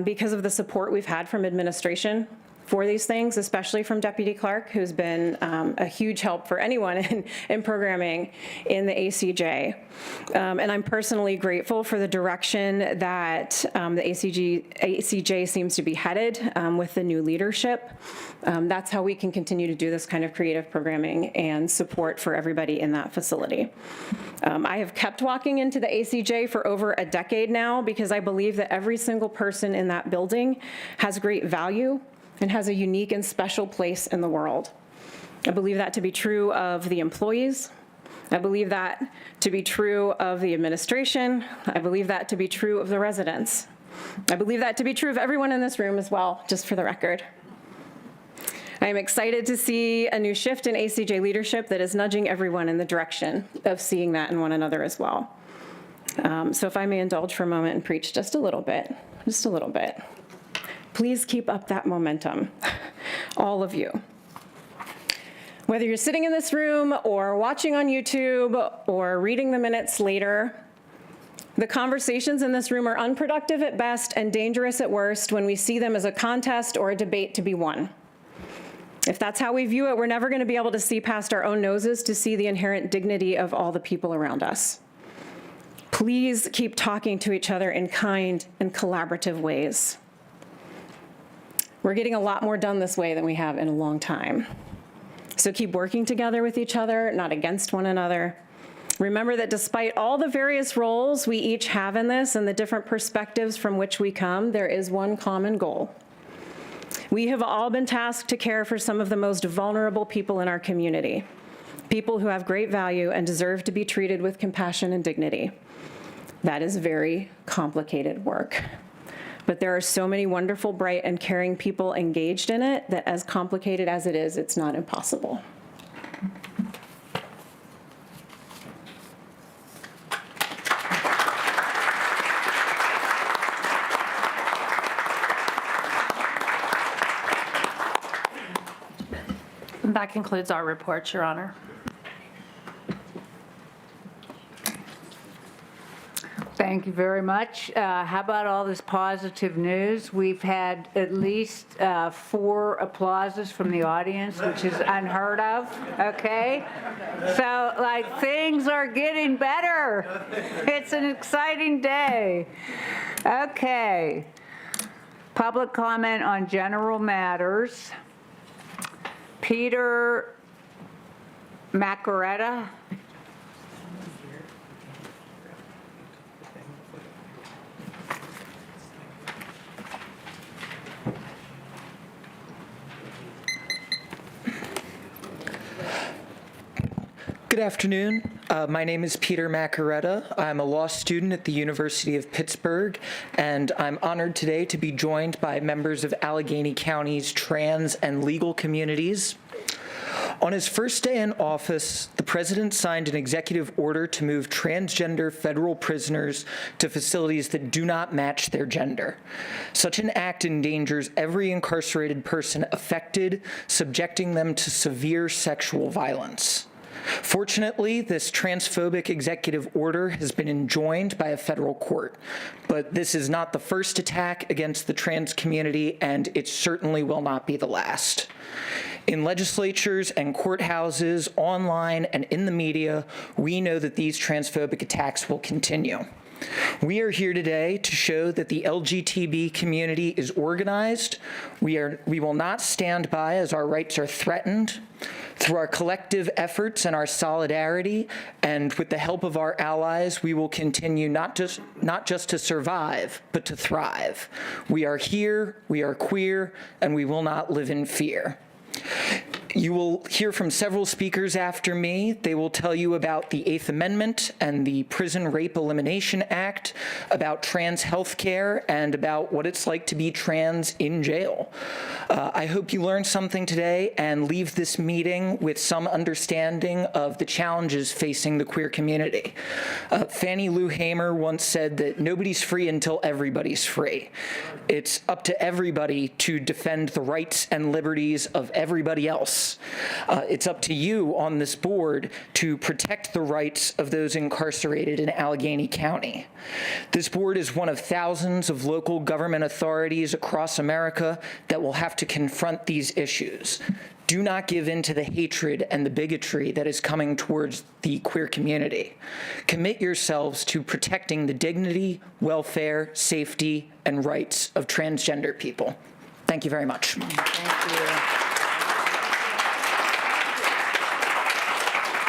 because of the support we've had from administration for these things, especially from Deputy Clark, who's been a huge help for anyone in programming in the ACJ. And I'm personally grateful for the direction that the ACJ seems to be headed with the new leadership. That's how we can continue to do this kind of creative programming and support for everybody in that facility. I have kept walking into the ACJ for over a decade now because I believe that every single person in that building has great value and has a unique and special place in the world. I believe that to be true of the employees. I believe that to be true of the administration. I believe that to be true of the residents. I believe that to be true of everyone in this room as well, just for the record. I am excited to see a new shift in ACJ leadership that is nudging everyone in the direction of seeing that in one another as well. So if I may indulge for a moment and preach just a little bit. Please keep up that momentum, all of you. Whether you're sitting in this room or watching on YouTube or reading the minutes later, the conversations in this room are unproductive at best and dangerous at worst when we see them as a contest or a debate to be won. If that's how we view it, we're never going to be able to see past our own noses to see the inherent dignity of all the people around us. Please keep talking to each other in kind and collaborative ways. We're getting a lot more done this way than we have in a long time. So keep working together with each other, not against one another. Remember that despite all the various roles we each have in this and the different perspectives from which we come, there is one common goal. We have all been tasked to care for some of the most vulnerable people in our community, people who have great value and deserve to be treated with compassion and dignity. That is very complicated work. But there are so many wonderful, bright, and caring people engaged in it that as complicated as it is, it's not impossible. That concludes our report, Your Honor. Thank you very much. How about all this positive news? We've had at least 4 applauses from the audience, which is unheard of, okay? So, like, things are getting better. It's an exciting day. Okay. Public comment on general matters. Peter Macaretta. Good afternoon. My name is Peter Macaretta. I'm a law student at the University of Pittsburgh, and I'm honored today to be joined by members of Allegheny County's trans and legal communities. On his first day in office, the president signed an executive order to move transgender federal prisoners to facilities that do not match their gender. Such an act endangers every incarcerated person affected, subjecting them to severe sexual violence. Fortunately, this transphobic executive order has been enjoined by a federal court, but this is not the first attack against the trans community, and it certainly will not be the last. In legislatures and courthouses, online, and in the media, we know that these transphobic attacks will continue. We are here today to show that the LGBTQ community is organized. We will not stand by as our rights are threatened. Through our collective efforts and our solidarity, and with the help of our allies, we will continue not just to survive, but to thrive. We are here, we are queer, and we will not live in fear. You will hear from several speakers after me. They will tell you about the Eighth Amendment and the Prison Rape Elimination Act, about trans health care, and about what it's like to be trans in jail. I hope you learned something today and leave this meeting with some understanding of the challenges facing the queer community. Fannie Lou Hamer once said that nobody's free until everybody's free. It's up to everybody to defend the rights and liberties of everybody else. It's up to you on this board to protect the rights of those incarcerated in Allegheny County. This board is one of thousands of local government authorities across America that will have to confront these issues. Do not give in to the hatred and the bigotry that is coming towards the queer community. Commit yourselves to protecting the dignity, welfare, safety, and rights of transgender people. Thank you very much. Thank you.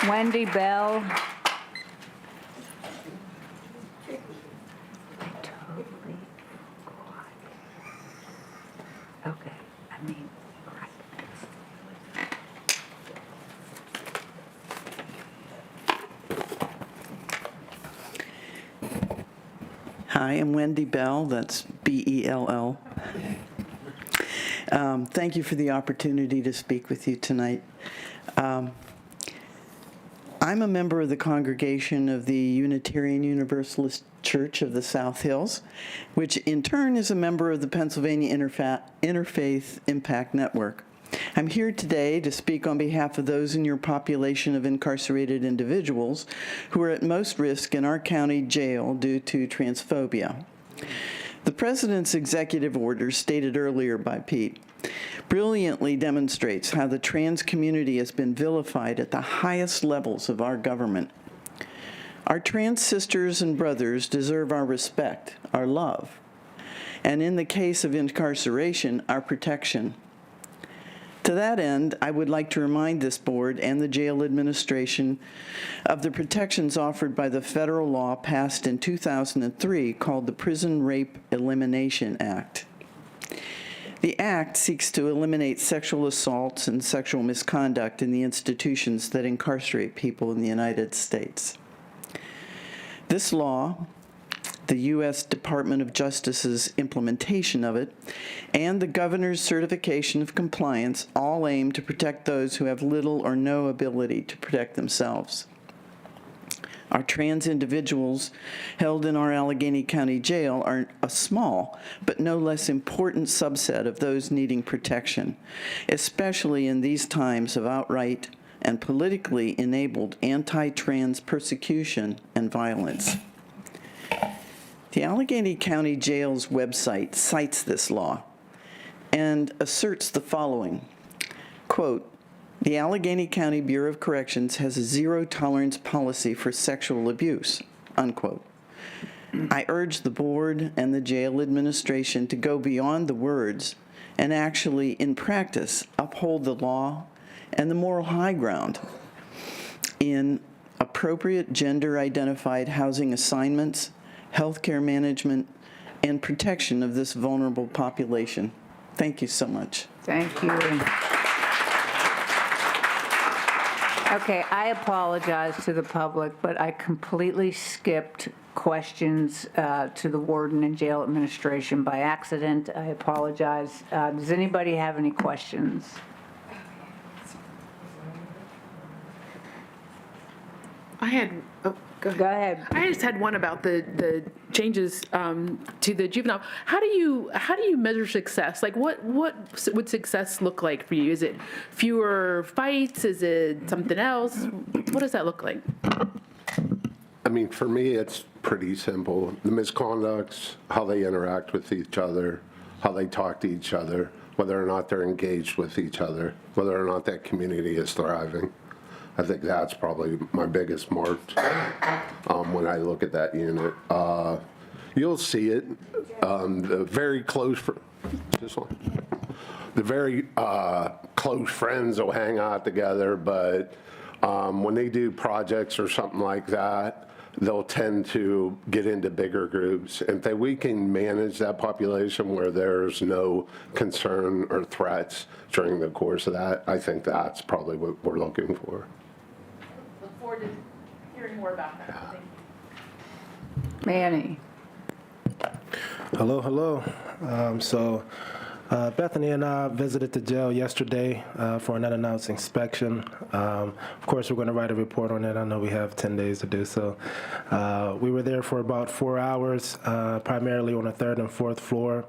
Wendy Bell. Okay, I mean, Hi, I'm Wendy Bell, that's B-E-L-L. Thank you for the opportunity to speak with you tonight. I'm a member of the congregation of the Unitarian Universalist Church of the South Hills, which in turn is a member of the Pennsylvania Interfaith Impact Network. I'm here today to speak on behalf of those in your population of incarcerated individuals who are at most risk in our county jail due to transphobia. The President's executive order, stated earlier by Pete, brilliantly demonstrates how the trans community has been vilified at the highest levels of our government. Our trans sisters and brothers deserve our respect, our love, and in the case of incarceration, our protection. To that end, I would like to remind this board and the jail administration of the protections offered by the federal law passed in 2003 called the Prison Rape Elimination Act. The act seeks to eliminate sexual assaults and sexual misconduct in the institutions that incarcerate people in the United States. This law, the U.S. Department of Justice's implementation of it, and the governor's certification of compliance all aim to protect those who have little or no ability to protect themselves. Our trans individuals held in our Allegheny County Jail are a small but no less important subset of those needing protection, especially in these times of outright and politically enabled anti-trans persecution and violence. The Allegheny County Jail's website cites this law and asserts the following, quote, "The Allegheny County Bureau of Corrections has a zero-tolerance policy for sexual abuse," unquote. I urge the board and the jail administration to go beyond the words and actually, in practice, uphold the law and the moral high ground in appropriate gender-identified housing assignments, healthcare management, and protection of this vulnerable population. Thank you so much. Thank you. Okay, I apologize to the public, but I completely skipped questions to the warden and jail administration by accident. I apologize. Does anybody have any questions? I had, oh, go ahead. Go ahead. I just had one about the changes to the juvenile. How do you measure success? Like, what would success look like for you? Is it fewer fights? Is it something else? What does that look like? I mean, for me, it's pretty simple. The misconducts, how they interact with each other, how they talk to each other, whether or not they're engaged with each other, whether or not that community is thriving. I think that's probably my biggest mark when I look at that unit. You'll see it. The very close, the very close friends will hang out together, but when they do projects or something like that, they'll tend to get into bigger groups. If we can manage that population where there's no concern or threats during the course of that, I think that's probably what we're looking for. Look forward to hearing more about that. Thank you. Manny. Hello, hello. Bethany and I visited the jail yesterday for an unannounced inspection. Of course, we're going to write a report on it. I know we have 10 days to do so. We were there for about 4 hours, primarily on the 3rd and 4th floor,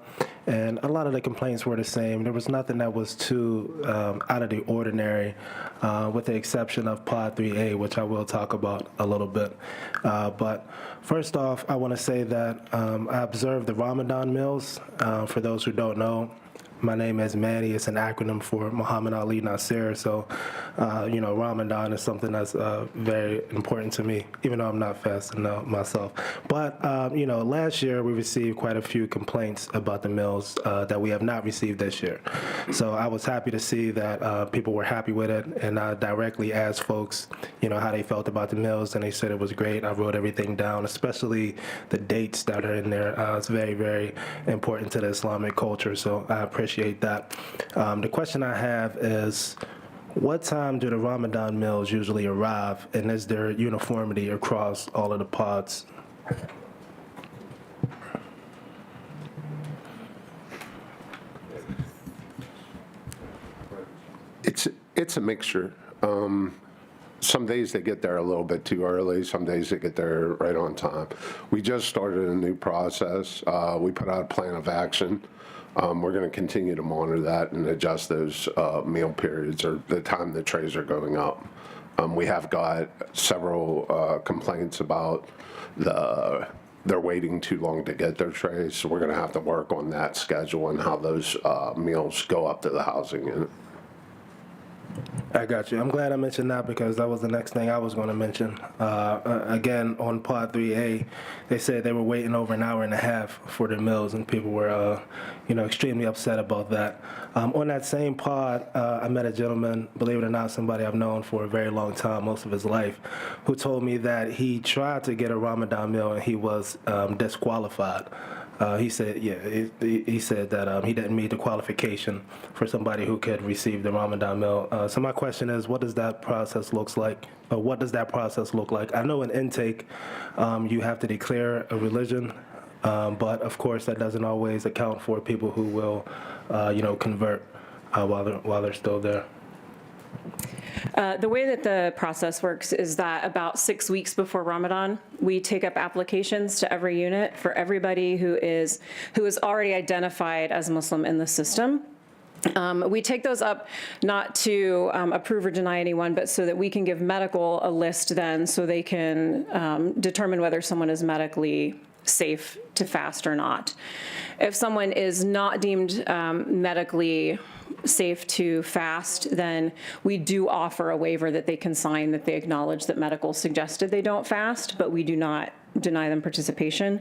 and a lot of the complaints were the same. There was nothing that was too out of the ordinary, with the exception of Pod 3A, which I will talk about a little bit. But first off, I want to say that I observed the Ramadan meals. For those who don't know, my name is Manny. It's an acronym for Muhammad Ali Nasir. So, Ramadan is something that's very important to me, even though I'm not fasting myself. But, last year we received quite a few complaints about the meals that we have not received this year. So I was happy to see that people were happy with it, and I directly asked folks, how they felt about the meals, and they said it was great. I wrote everything down, especially the dates that are in there. It's very, very important to the Islamic culture, so I appreciate that. The question I have is, what time do the Ramadan meals usually arrive, and is there uniformity across all of the pods? It's a mixture. Some days they get there a little bit too early. Some days they get there right on time. We just started a new process. We put out a plan of action. We're going to continue to monitor that and adjust those meal periods or the time the trays are going up. We have got several complaints about they're waiting too long to get their trays, so we're going to have to work on that schedule and how those meals go up to the housing unit. I got you. I'm glad I mentioned that because that was the next thing I was going to mention. Again, on Pod 3A, they said they were waiting over an hour and a half for their meals, and people were, extremely upset about that. On that same pod, I met a gentleman, believe it or not, somebody I've known for a very long time, most of his life, who told me that he tried to get a Ramadan meal and he was disqualified. He said, he said that he didn't meet the qualification for somebody who could receive the Ramadan meal. So my question is, what does that process look like? What does that process look like? I know in intake, you have to declare a religion, but of course that doesn't always account for people who will, convert while they're still there. The way that the process works is that about 6 weeks before Ramadan, we take up applications to every unit for everybody who is already identified as Muslim in the system. We take those up not to approve or deny anyone, but so that we can give medical a list then so they can determine whether someone is medically safe to fast or not. If someone is not deemed medically safe to fast, then we do offer a waiver that they can sign that they acknowledge that medical suggested they don't fast, but we do not deny them participation.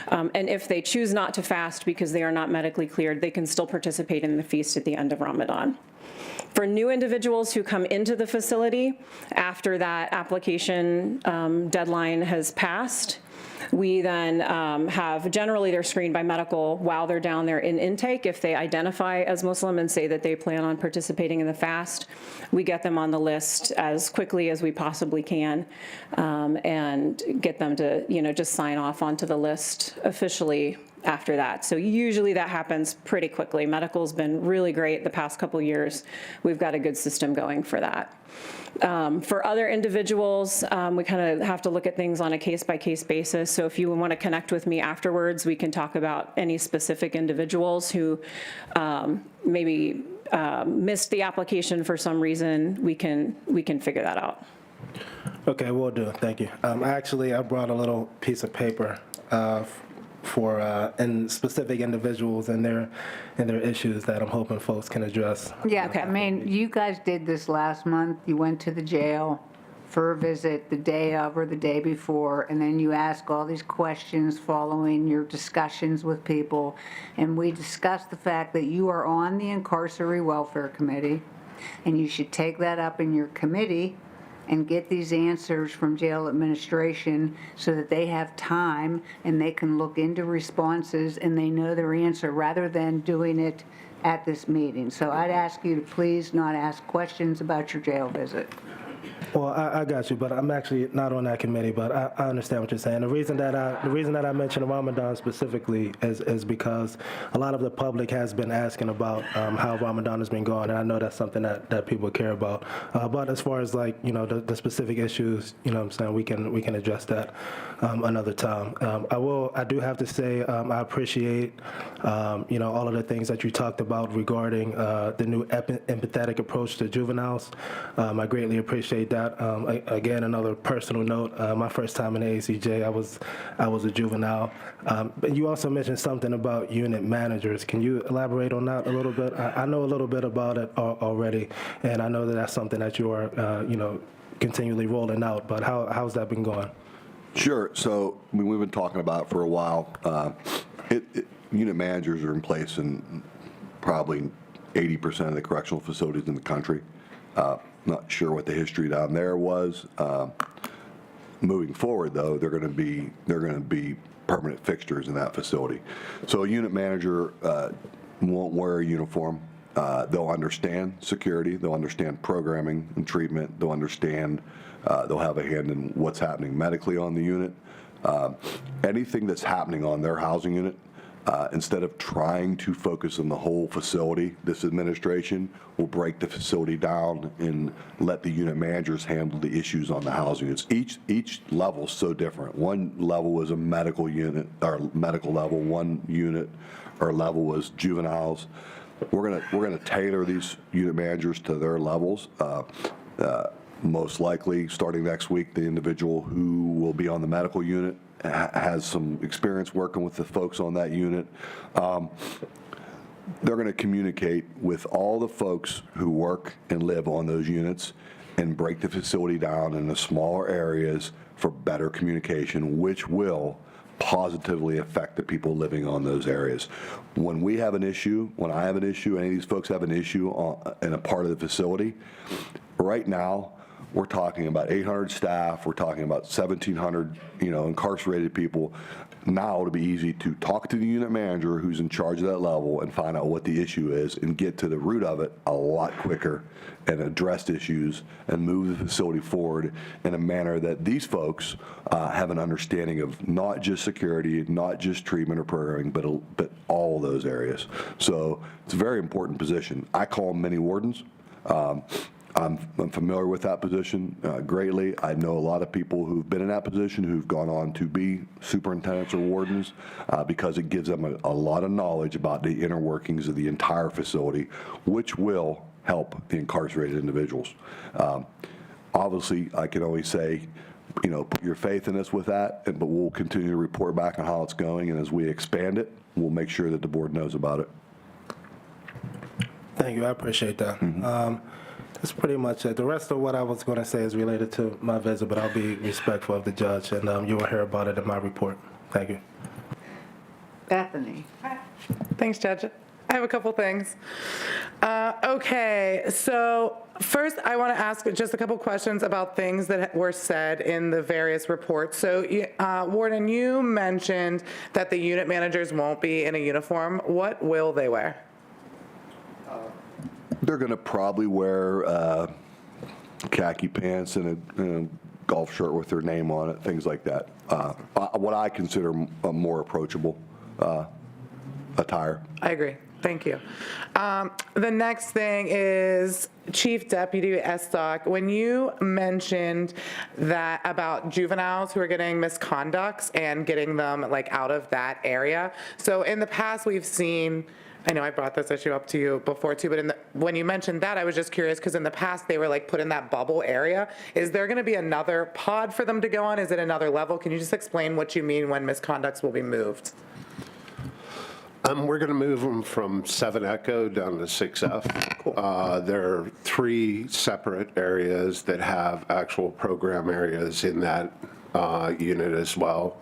And if they choose not to fast because they are not medically cleared, they can still participate in the feast at the end of Ramadan. For new individuals who come into the facility after that application deadline has passed, we then generally they're screened by medical while they're down there in intake. If they identify as Muslim and say that they plan on participating in the fast, we get them on the list as quickly as we possibly can and get them to, just sign off onto the list officially after that. So usually that happens pretty quickly. Medical's been really great the past couple years. We've got a good system going for that. For other individuals, we kind of have to look at things on a case-by-case basis. So if you want to connect with me afterwards, we can talk about any specific individuals who maybe missed the application for some reason. We can figure that out. Okay, will do. Thank you. Actually, I brought a little piece of paper for and specific individuals and their issues that I'm hoping folks can address. Yeah, okay. I mean, you guys did this last month. You went to the jail for a visit the day of or the day before, and then you ask all these questions following your discussions with people. And we discussed the fact that you are on the Incarceratory Welfare Committee, and you should take that up in your committee and get these answers from jail administration so that they have time and they can look into responses and they know their answer rather than doing it at this meeting. So I'd ask you to please not ask questions about your jail visit. Well, I got you, but I'm actually not on that committee, but I understand what you're saying. The reason that I mentioned Ramadan specifically is because a lot of the public has been asking about how Ramadan has been going, and I know that's something that people care about. But as far as like, the specific issues, what I'm saying, we can address that another time. I do have to say I appreciate, all of the things that you talked about regarding the new empathetic approach to juveniles. I greatly appreciate that. Again, another personal note, my first time in the ACJ, I was a juvenile. But you also mentioned something about unit managers. Can you elaborate on that a little bit? I know a little bit about it already, and I know that that's something that you are, continually rolling out, but how's that been going? Sure. So, we've been talking about it for a while. Unit managers are in place in probably 80% of the correctional facilities in the country. Not sure what the history down there was. Moving forward, though, they're going to be permanent fixtures in that facility. So a unit manager won't wear a uniform. They'll understand security. They'll understand programming and treatment. They'll understand. They'll have a hand in what's happening medically on the unit. Anything that's happening on their housing unit. Instead of trying to focus on the whole facility, this administration will break the facility down and let the unit managers handle the issues on the housing units. Each level is so different. One level was a medical unit or medical level. One unit or level was juveniles. We're gonna tailor these unit managers to their levels. Most likely, starting next week, the individual who will be on the medical unit has some experience working with the folks on that unit. They're going to communicate with all the folks who work and live on those units and break the facility down into smaller areas for better communication, which will positively affect the people living on those areas. When we have an issue, when I have an issue, any of these folks have an issue in a part of the facility, right now, we're talking about 800 staff. We're talking about 1,700, incarcerated people. Now it'll be easy to talk to the unit manager who's in charge of that level and find out what the issue is and get to the root of it a lot quicker and address issues and move the facility forward in a manner that these folks have an understanding of not just security, not just treatment or programming, but all those areas. So it's a very important position. I call them mini wardens. I'm familiar with that position greatly. I know a lot of people who've been in that position who've gone on to be superintendents or wardens because it gives them a lot of knowledge about the inner workings of the entire facility, which will help the incarcerated individuals. Obviously, I can only say, put your faith in us with that, but we'll continue to report back on how it's going, and as we expand it, we'll make sure that the board knows about it. Thank you. I appreciate that. That's pretty much it. The rest of what I was going to say is related to my visit, but I'll be respectful of the judge, and you will hear about it in my report. Thank you. Bethany. Thanks, Judge. I have a couple things. Okay, so first I want to ask just a couple questions about things that were said in the various reports. So, Warden, you mentioned that the unit managers won't be in a uniform. What will they wear? They're going to probably wear khaki pants and a golf shirt with their name on it, things like that. What I consider a more approachable attire. I agree. Thank you. The next thing is Chief Deputy Estock. When you mentioned that about juveniles who are getting misconducts and getting them out of that area. So in the past we've seen, I know I brought this issue up to you before too, but when you mentioned that, I was just curious because in the past they were put in that bubble area. Is there going to be another pod for them to go on? Is it another level? Can you just explain what you mean when misconducts will be moved? We're going to move them from 7 Echo down to 6F. Cool. There are 3 separate areas that have actual program areas in that unit as well.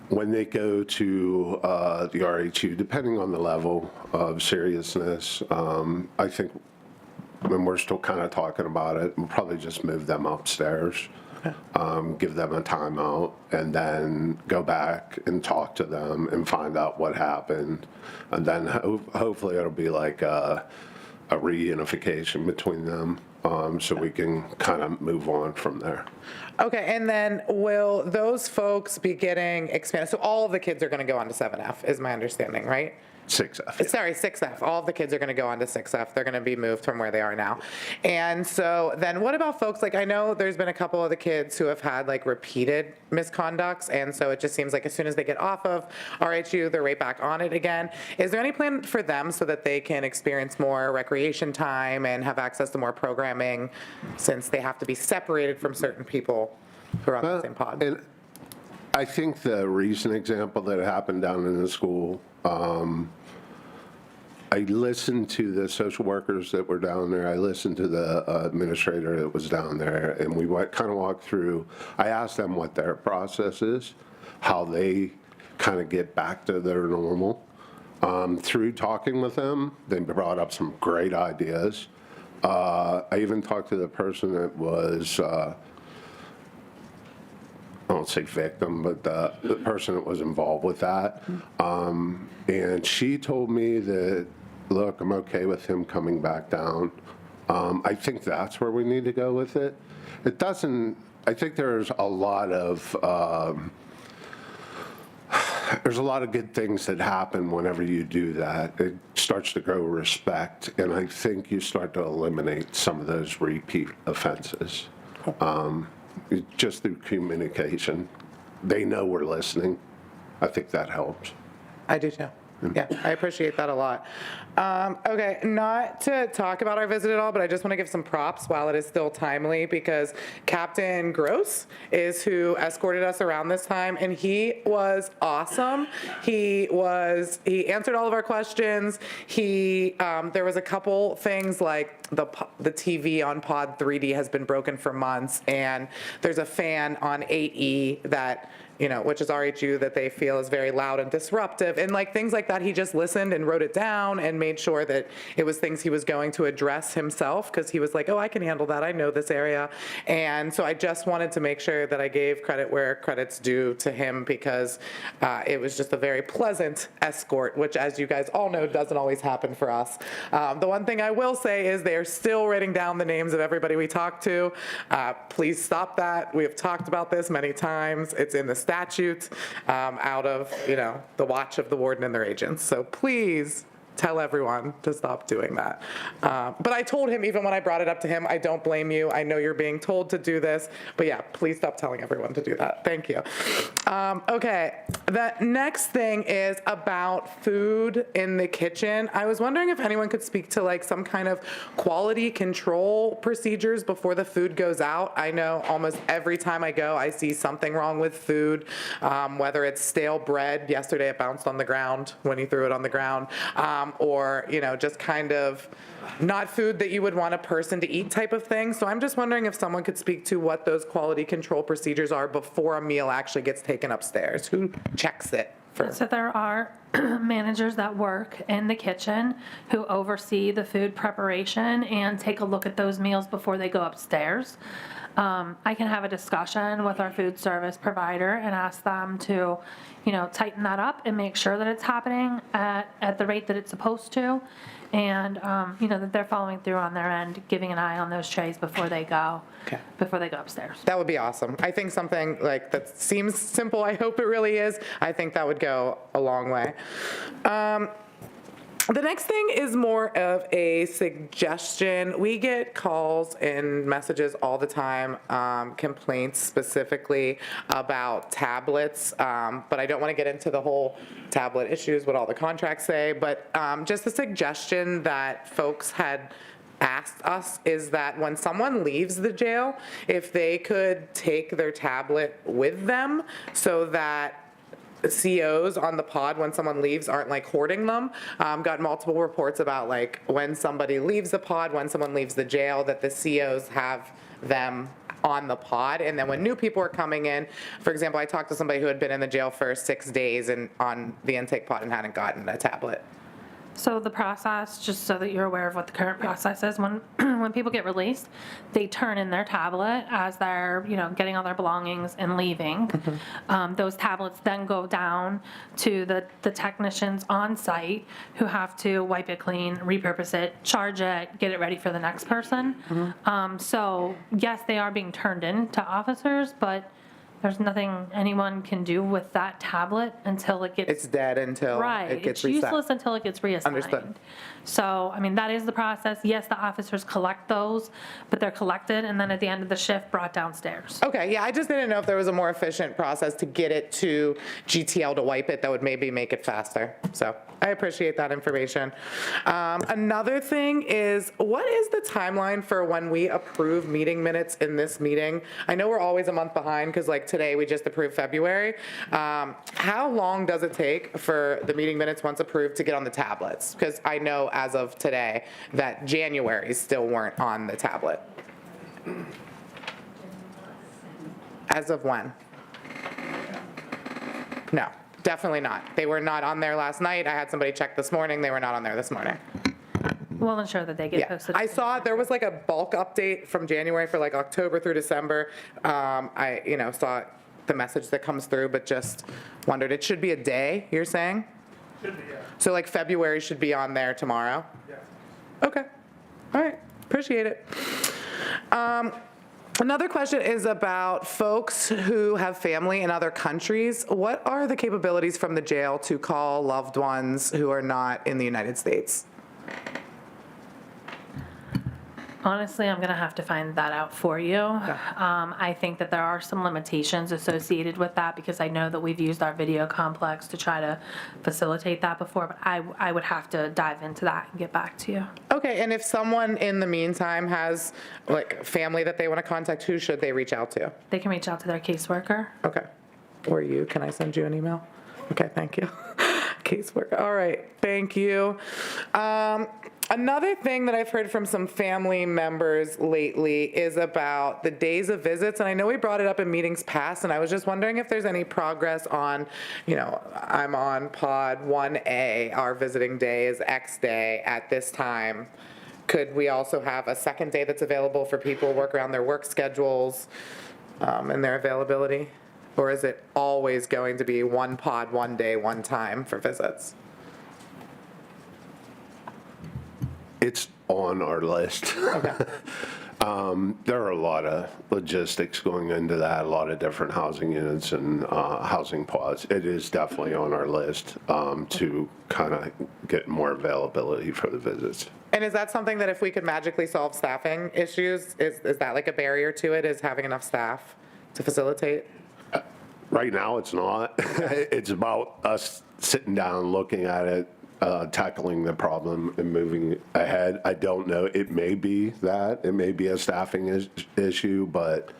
When they go to the RHU, depending on the level of seriousness, I think and we're still kind of talking about it. We'll probably just move them upstairs, give them a timeout, and then go back and talk to them and find out what happened. And then hopefully it'll be like a reunification between them, so we can kind of move on from there. Okay, and then will those folks be getting expanded? So all of the kids are going to go on to 7F, is my understanding, right? 6F. Sorry, 6F. All of the kids are going to go on to 6F. They're going to be moved from where they are now. And so then what about folks, like I know there's been a couple of the kids who have had like repeated misconducts, and so it just seems like as soon as they get off of RHU, they're right back on it again. Is there any plan for them so that they can experience more recreation time and have access to more programming, since they have to be separated from certain people who are on the same pod? And I think the recent example that happened down in the school, I listened to the social workers that were down there. I listened to the administrator that was down there, and we kind of walked through. I asked them what their process is, how they kind of get back to their normal. Through talking with them, they brought up some great ideas. I even talked to the person that was, I won't say victim, but the person that was involved with that. And she told me that, look, I'm okay with him coming back down. I think that's where we need to go with it. It doesn't, I think there's a lot of good things that happen whenever you do that. It starts to grow respect, and I think you start to eliminate some of those repeat offenses. Just through communication. They know we're listening. I think that helps. I do too. Yeah, I appreciate that a lot. Okay, not to talk about our visit at all, but I just want to give some props while it is still timely, because Captain Gross is who escorted us around this time, and he was awesome. He answered all of our questions. There was a couple things like the TV on Pod 3D has been broken for months, and there's a fan on 8E that, which is RHU, that they feel is very loud and disruptive, and like things like that. He just listened and wrote it down and made sure that it was things he was going to address himself, because he was like, oh, I can handle that. I know this area. And so I just wanted to make sure that I gave credit where credit's due to him, because it was just a very pleasant escort, which, as you guys all know, doesn't always happen for us. The one thing I will say is they are still writing down the names of everybody we talked to. Please stop that. We have talked about this many times. It's in the statute, out of the watch of the warden and their agents. So please tell everyone to stop doing that. But I told him, even when I brought it up to him, I don't blame you. I know you're being told to do this, but yeah, please stop telling everyone to do that. Thank you. Okay, the next thing is about food in the kitchen. I was wondering if anyone could speak to like some kind of quality control procedures before the food goes out. I know almost every time I go, I see something wrong with food, whether it's stale bread. Yesterday it bounced on the ground when he threw it on the ground. Or, just kind of not food that you would want a person to eat type of thing. So I'm just wondering if someone could speak to what those quality control procedures are before a meal actually gets taken upstairs. Who checks it? So there are managers that work in the kitchen who oversee the food preparation and take a look at those meals before they go upstairs. I can have a discussion with our food service provider and ask them to, tighten that up and make sure that it's happening at the rate that it's supposed to, and that they're following through on their end, giving an eye on those trays before they go upstairs. That would be awesome. I think something like that seems simple. I hope it really is. I think that would go a long way. The next thing is more of a suggestion. We get calls and messages all the time, complaints specifically about tablets, but I don't want to get into the whole tablet issues, what all the contracts say, but just a suggestion that folks had asked us is that when someone leaves the jail, if they could take their tablet with them so that COs on the pod, when someone leaves, aren't like hoarding them. Got multiple reports about like when somebody leaves the pod, when someone leaves the jail, that the COs have them on the pod. And then when new people are coming in, for example, I talked to somebody who had been in the jail for 6 days and on the intake pod and hadn't gotten a tablet. So the process, just so that you're aware of what the current process is, when when people get released, they turn in their tablet as they're, getting all their belongings and leaving. Those tablets then go down to the technicians on site who have to wipe it clean, repurpose it, charge it, get it ready for the next person. So yes, they are being turned in to officers, but there's nothing anyone can do with that tablet until it gets. It's dead until Right. it gets It's reset. useless until it gets reassigned. Understood. So, that is the process. Yes, the officers collect those, but they're collected and then at the end of the shift brought downstairs. Okay, yeah, I just didn't know if there was a more efficient process to get it to GTL to wipe it that would maybe make it faster. So I appreciate that information. Another thing is, what is the timeline for when we approve meeting minutes in this meeting? I know we're always a month behind because like today we just approved February. How long does it take for the meeting minutes once approved to get on the tablets? Because I know as of today that January still weren't on the tablet. As of when? No, definitely not. They were not on there last night. I had somebody check this morning. They were not on there this morning. We'll ensure that they get Yeah, posted. I saw there was like a bulk update from January for like October through December. I, saw the message that comes through, but just wondered, it should be a day, you're saying? Should be, yeah. So like February should be on there tomorrow? Yeah. Okay, all right, appreciate it. Another question is about folks who have family in other countries. What are the capabilities from the jail to call loved ones who are not in the United States? Honestly, I'm going to have to find that out for you. I think that there are some limitations associated with that because I know that we've used our video complex to try to facilitate that before, but I would have to dive into that and get back to you. Okay, and if someone in the meantime has like family that they want to contact, who should they reach out to? They can reach out to their caseworker. Okay. Or you, can I send you an email? Okay, thank you. Caseworker, all right, thank you. Another thing that I've heard from some family members lately is about the days of visits, and I know we brought it up in meetings past, and I was just wondering if there's any progress on, I'm on pod 1A, our visiting day is X day at this time. Could we also have a second day that's available for people to work around their work schedules and their availability? Or is it always going to be one pod, one day, one time for visits? It's on our list. Okay. There are a lot of logistics going into that, a lot of different housing units and housing pods. It is definitely on our list to kind of get more availability for the visits. And is that something that if we could magically solve staffing issues, is that like a barrier to it, is having enough staff to facilitate? Right now, it's not. It's about us sitting down, looking at it, tackling the problem and moving ahead. I don't know. It may be that. It may be a staffing issue, but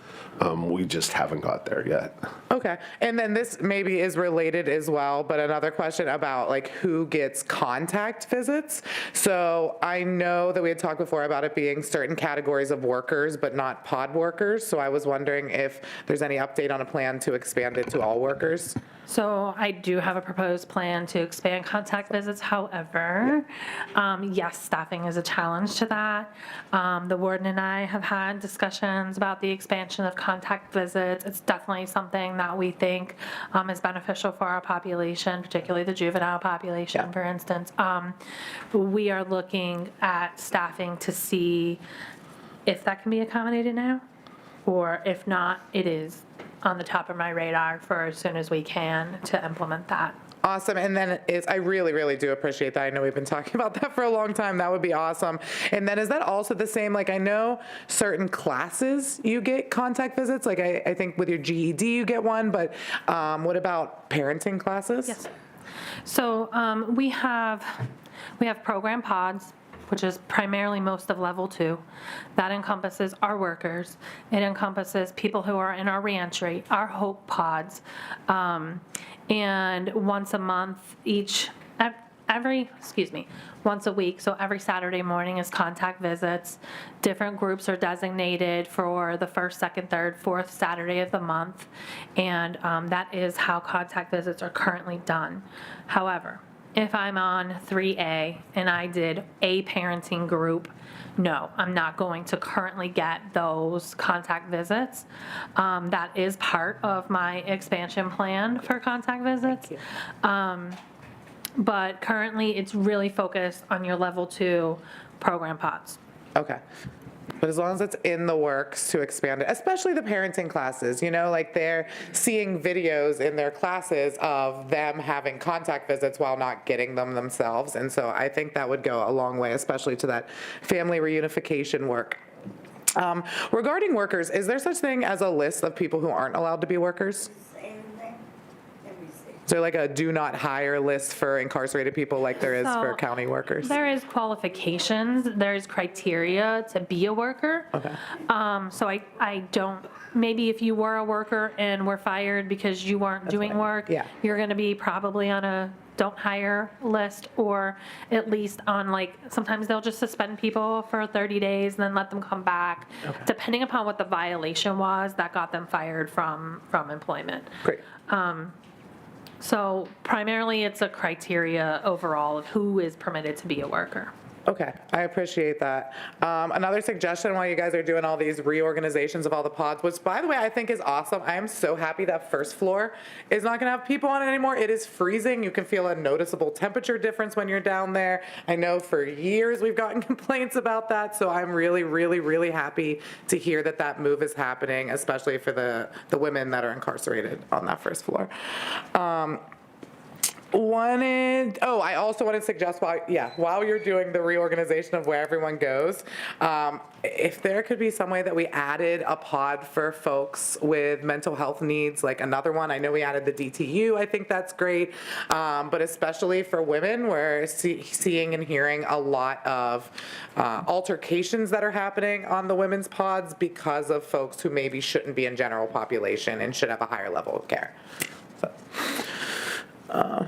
we just haven't got there yet. Okay. And then this maybe is related as well, but another question about like who gets contact visits. So I know that we had talked before about it being certain categories of workers, but not pod workers. So I was wondering if there's any update on a plan to expand it to all workers. So I do have a proposed plan to expand contact visits. However, yes, staffing is a challenge to that. The warden and I have had discussions about the expansion of contact visits. It's definitely something that we think is beneficial for our population, particularly the juvenile population, for instance. We are looking at staffing to see if that can be accommodated now, or if not, it is on the top of my radar for as soon as we can to implement that. Awesome. And then I really, really do appreciate that. I know we've been talking about that for a long time. That would be awesome. And then is that also the same? Like I know certain classes you get contact visits. Like I think with your GED you get one, but what about parenting classes? Yes. So we have program pods, which is primarily most of level 2. That encompasses our workers. It encompasses people who are in our reentry, our hope pods. And once a month, once a week, so every Saturday morning is contact visits. Different groups are designated for the first, second, third, fourth Saturday of the month. And that is how contact visits are currently done. However, if I'm on 3A and I did a parenting group, no, I'm not going to currently get those contact visits. That is part of my expansion plan for contact visits. But currently, it's really focused on your level 2 program pods. Okay. But as long as it's in the works to expand it, especially the parenting classes, you know, like they're seeing videos in their classes of them having contact visits while not getting them themselves. And so I think that would go a long way, especially to that family reunification work. Regarding workers, is there such thing as a list of people who aren't allowed to be workers? Is there like a do not hire list for incarcerated people like there is for county workers? There is qualifications, there's criteria to be a worker. Okay. So I don't, maybe if you were a worker and were fired because you weren't doing work, you're going to be probably on a don't hire list, or at least on, like, sometimes they'll just suspend people for 30 days and then let them come back, depending upon what the violation was that got them fired from employment. Great. So primarily it's a criteria overall of who is permitted to be a worker. Okay, I appreciate that. Another suggestion while you guys are doing all these reorganizations of all the pods, which, by the way, I think is awesome. I am so happy that first floor is not going to have people on it anymore. It is freezing. You can feel a noticeable temperature difference when you're down there. I know for years we've gotten complaints about that, so I'm really, really, really happy to hear that that move is happening, especially for the women that are incarcerated on that first floor. I also want to suggest while you're doing the reorganization of where everyone goes, if there could be some way that we added a pod for folks with mental health needs, like another one. I know we added the DTU. I think that's great. But especially for women, we're seeing and hearing a lot of altercations that are happening on the women's pods because of folks who maybe shouldn't be in general population and should have a higher level of care. So.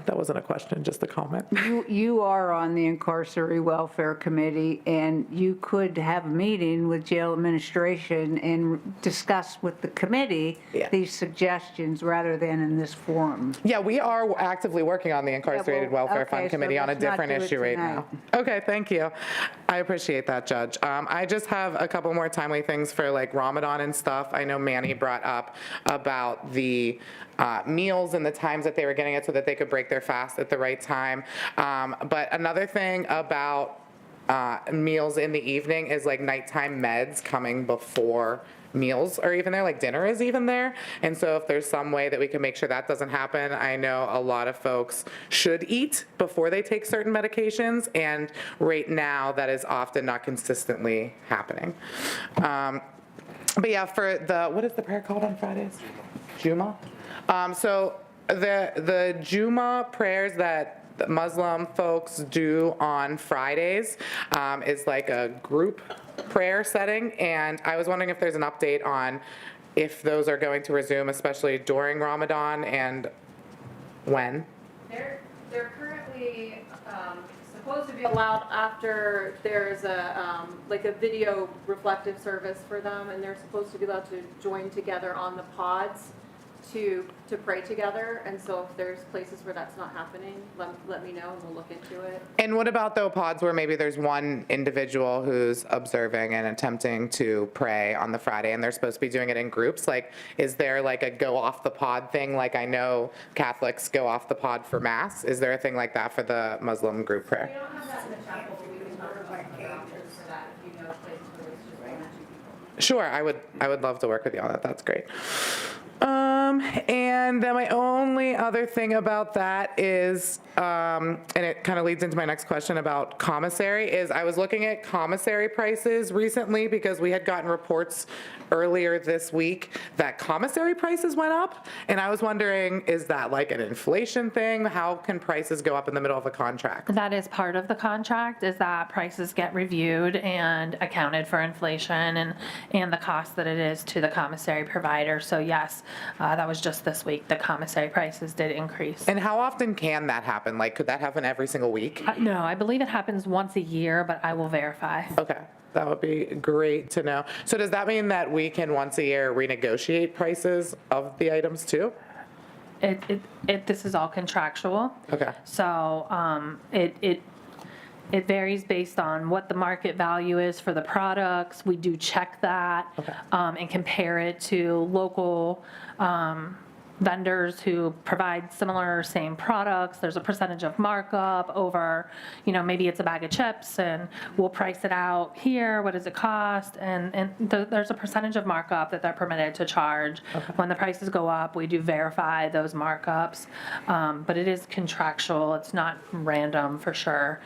That wasn't a question, just a comment. You are on the Incarcerate Welfare Committee, and you could have a meeting with jail administration and discuss with the committee these suggestions rather than in this forum. Yeah, we are actively working on the Incarcerated Welfare Fund Committee on a different issue right now. Okay, thank you. I appreciate that, Judge. I just have a couple more timely things for like Ramadan and stuff. I know Manny brought up about the meals and the times that they were getting it so that they could break their fast at the right time. But another thing about meals in the evening is like nighttime meds coming before meals are even there, like dinner is even there. And so if there's some way that we can make sure that doesn't happen, I know a lot of folks should eat before they take certain medications, and right now that is often not consistently happening. But yeah, for what is the prayer called on Fridays? Juma? So the Juma prayers that the Muslim folks do on Fridays is like a group prayer setting, and I was wondering if there's an update on if those are going to resume, especially during Ramadan, and when. They're currently supposed to be allowed after there's a like a video reflective service for them, and they're supposed to be allowed to join together on the pods to pray together. And so if there's places where that's not happening, let me know and we'll look into it. And what about the pods where maybe there's one individual who's observing and attempting to pray on the Friday and they're supposed to be doing it in groups? Like, is there like a go off the pod thing? Like I know Catholics go off the pod for Mass. Is there a thing like that for the Muslim group prayer? We don't have that in the chapel, but we can talk about the options for that if you know places where it's just one or two people. Sure, I would love to work with you on that. That's great. And then my only other thing about that is, and it kind of leads into my next question about commissary, is I was looking at commissary prices recently because we had gotten reports earlier this week that commissary prices went up. And I was wondering, is that like an inflation thing? How can prices go up in the middle of a contract? That is part of the contract, is that prices get reviewed and accounted for inflation and the cost that it is to the commissary provider. So yes, that was just this week. The commissary prices did increase. And how often can that happen? Like, could that happen every single week? No, I believe it happens once a year, but I will verify. Okay, that would be great to know. So does that mean that we can once a year renegotiate prices of the items too? This is all contractual. Okay. So it varies based on what the market value is for the products. We do check that and compare it to local vendors who provide similar same products. There's a percentage of markup over, maybe it's a bag of chips and we'll price it out here. What does it cost? And there's a percentage of markup that they're permitted to charge. When the prices go up, we do verify those markups. But it is contractual. It's not random for sure.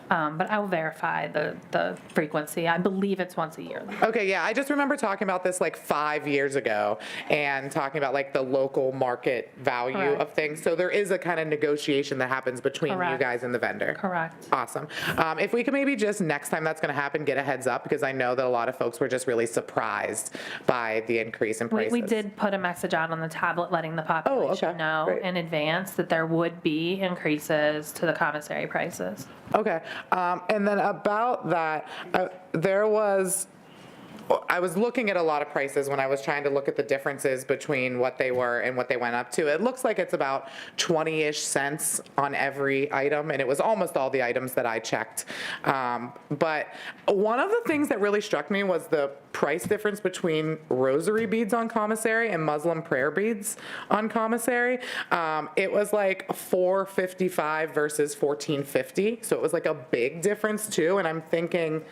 But I will verify the frequency. I believe it's once a year. Okay, yeah, I just remember talking about this like 5 years ago and talking about like the local market value of things. So there is a kind of negotiation that happens between you guys and the vendor. Correct. Awesome. If we could maybe just next time that's going to happen, get a heads up, because I know that a lot of folks were just really surprised by the increase in prices. We did put a message out on the tablet letting the population know in advance that there would be increases to the commissary prices. Okay. And then about that, I was looking at a lot of prices when I was trying to look at the differences between what they were and what they went up to. It looks like it's about 20-ish cents on every item, and it was almost all the items that I checked. But one of the things that really struck me was the price difference between rosary beads on commissary and Muslim prayer beads on commissary. It was like $4.55 versus $14.50, so it was like a big difference too, and I'm thinking,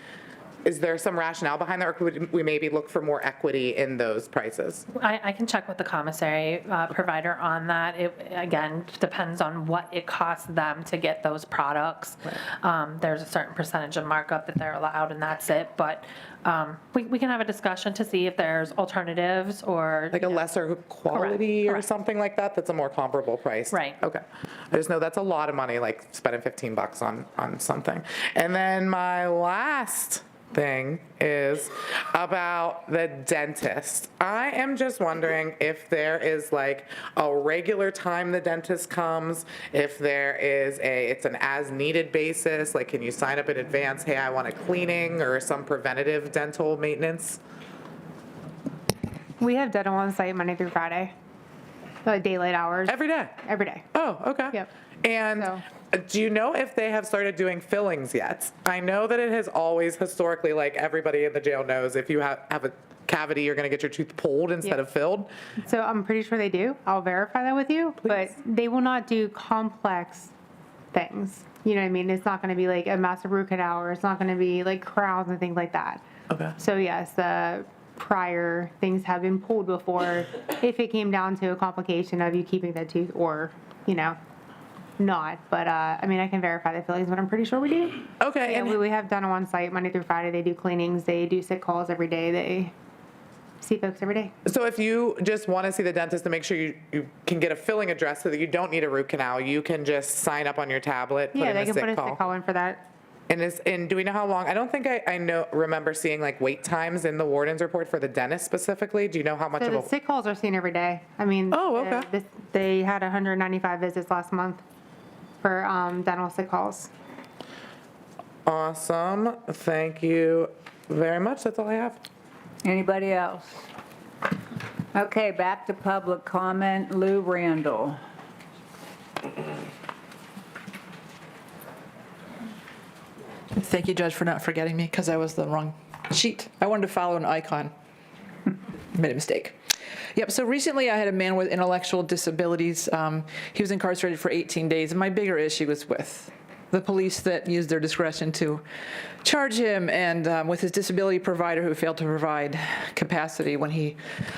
is there some rationale behind that, or could we maybe look for more equity in those prices? I can check with the commissary provider on that. It, again, depends on what it costs them to get those products. There's a certain percentage of markup that they're allowed, and that's it. But we can have a discussion to see if there's alternatives or... Like a lesser quality or something like that that's a more comparable price? Right. Okay. I just know that's a lot of money, like spending $15 on something. And then my last thing is about the dentist. I am just wondering if there is like a regular time the dentist comes, if there is it's an as needed basis, like can you sign up in advance, hey, I want a cleaning or some preventative dental maintenance? We have dental on site Monday through Friday, daylight hours. Every day? Every day. Oh, okay. Yep. And do you know if they have started doing fillings yet? I know that it has always historically, like everybody in the jail knows, if you have a cavity, you're going to get your tooth pulled instead of filled. So I'm pretty sure they do. I'll verify that with you. But they will not do complex things. You know what I mean? It's not going to be like a massive root canal, or it's not going to be like crowns and things like that. Okay. So yes, the prior things have been pulled before if it came down to a complication of you keeping that tooth or, not. But I mean, I can verify the fillings, but I'm pretty sure we do. Okay. Yeah, we have dental on site Monday through Friday. They do cleanings. They do sick calls every day. They see folks every day. So if you just want to see the dentist to make sure you can get a filling address so that you don't need a root canal, you can just sign up on your tablet, put in they a can put a sick sick call. call in for that. And do we know how long? I don't think I remember seeing like wait times in the warden's report for the dentist specifically. Do you know how much So of the a... sick calls are seen every day. I mean, they had 195 visits last month for dental sick calls. Awesome. Thank you very much. That's all I have. Anybody else? Okay, back to public comment. Lou Randall. Thank you, Judge, for not forgetting me, because I was the wrong sheet. I wanted to follow an icon. Made a mistake. Yep, so recently I had a man with intellectual disabilities. He was incarcerated for 18 days, and my bigger issue was with the police that used their discretion to charge him, and with his disability provider who failed to provide capacity when he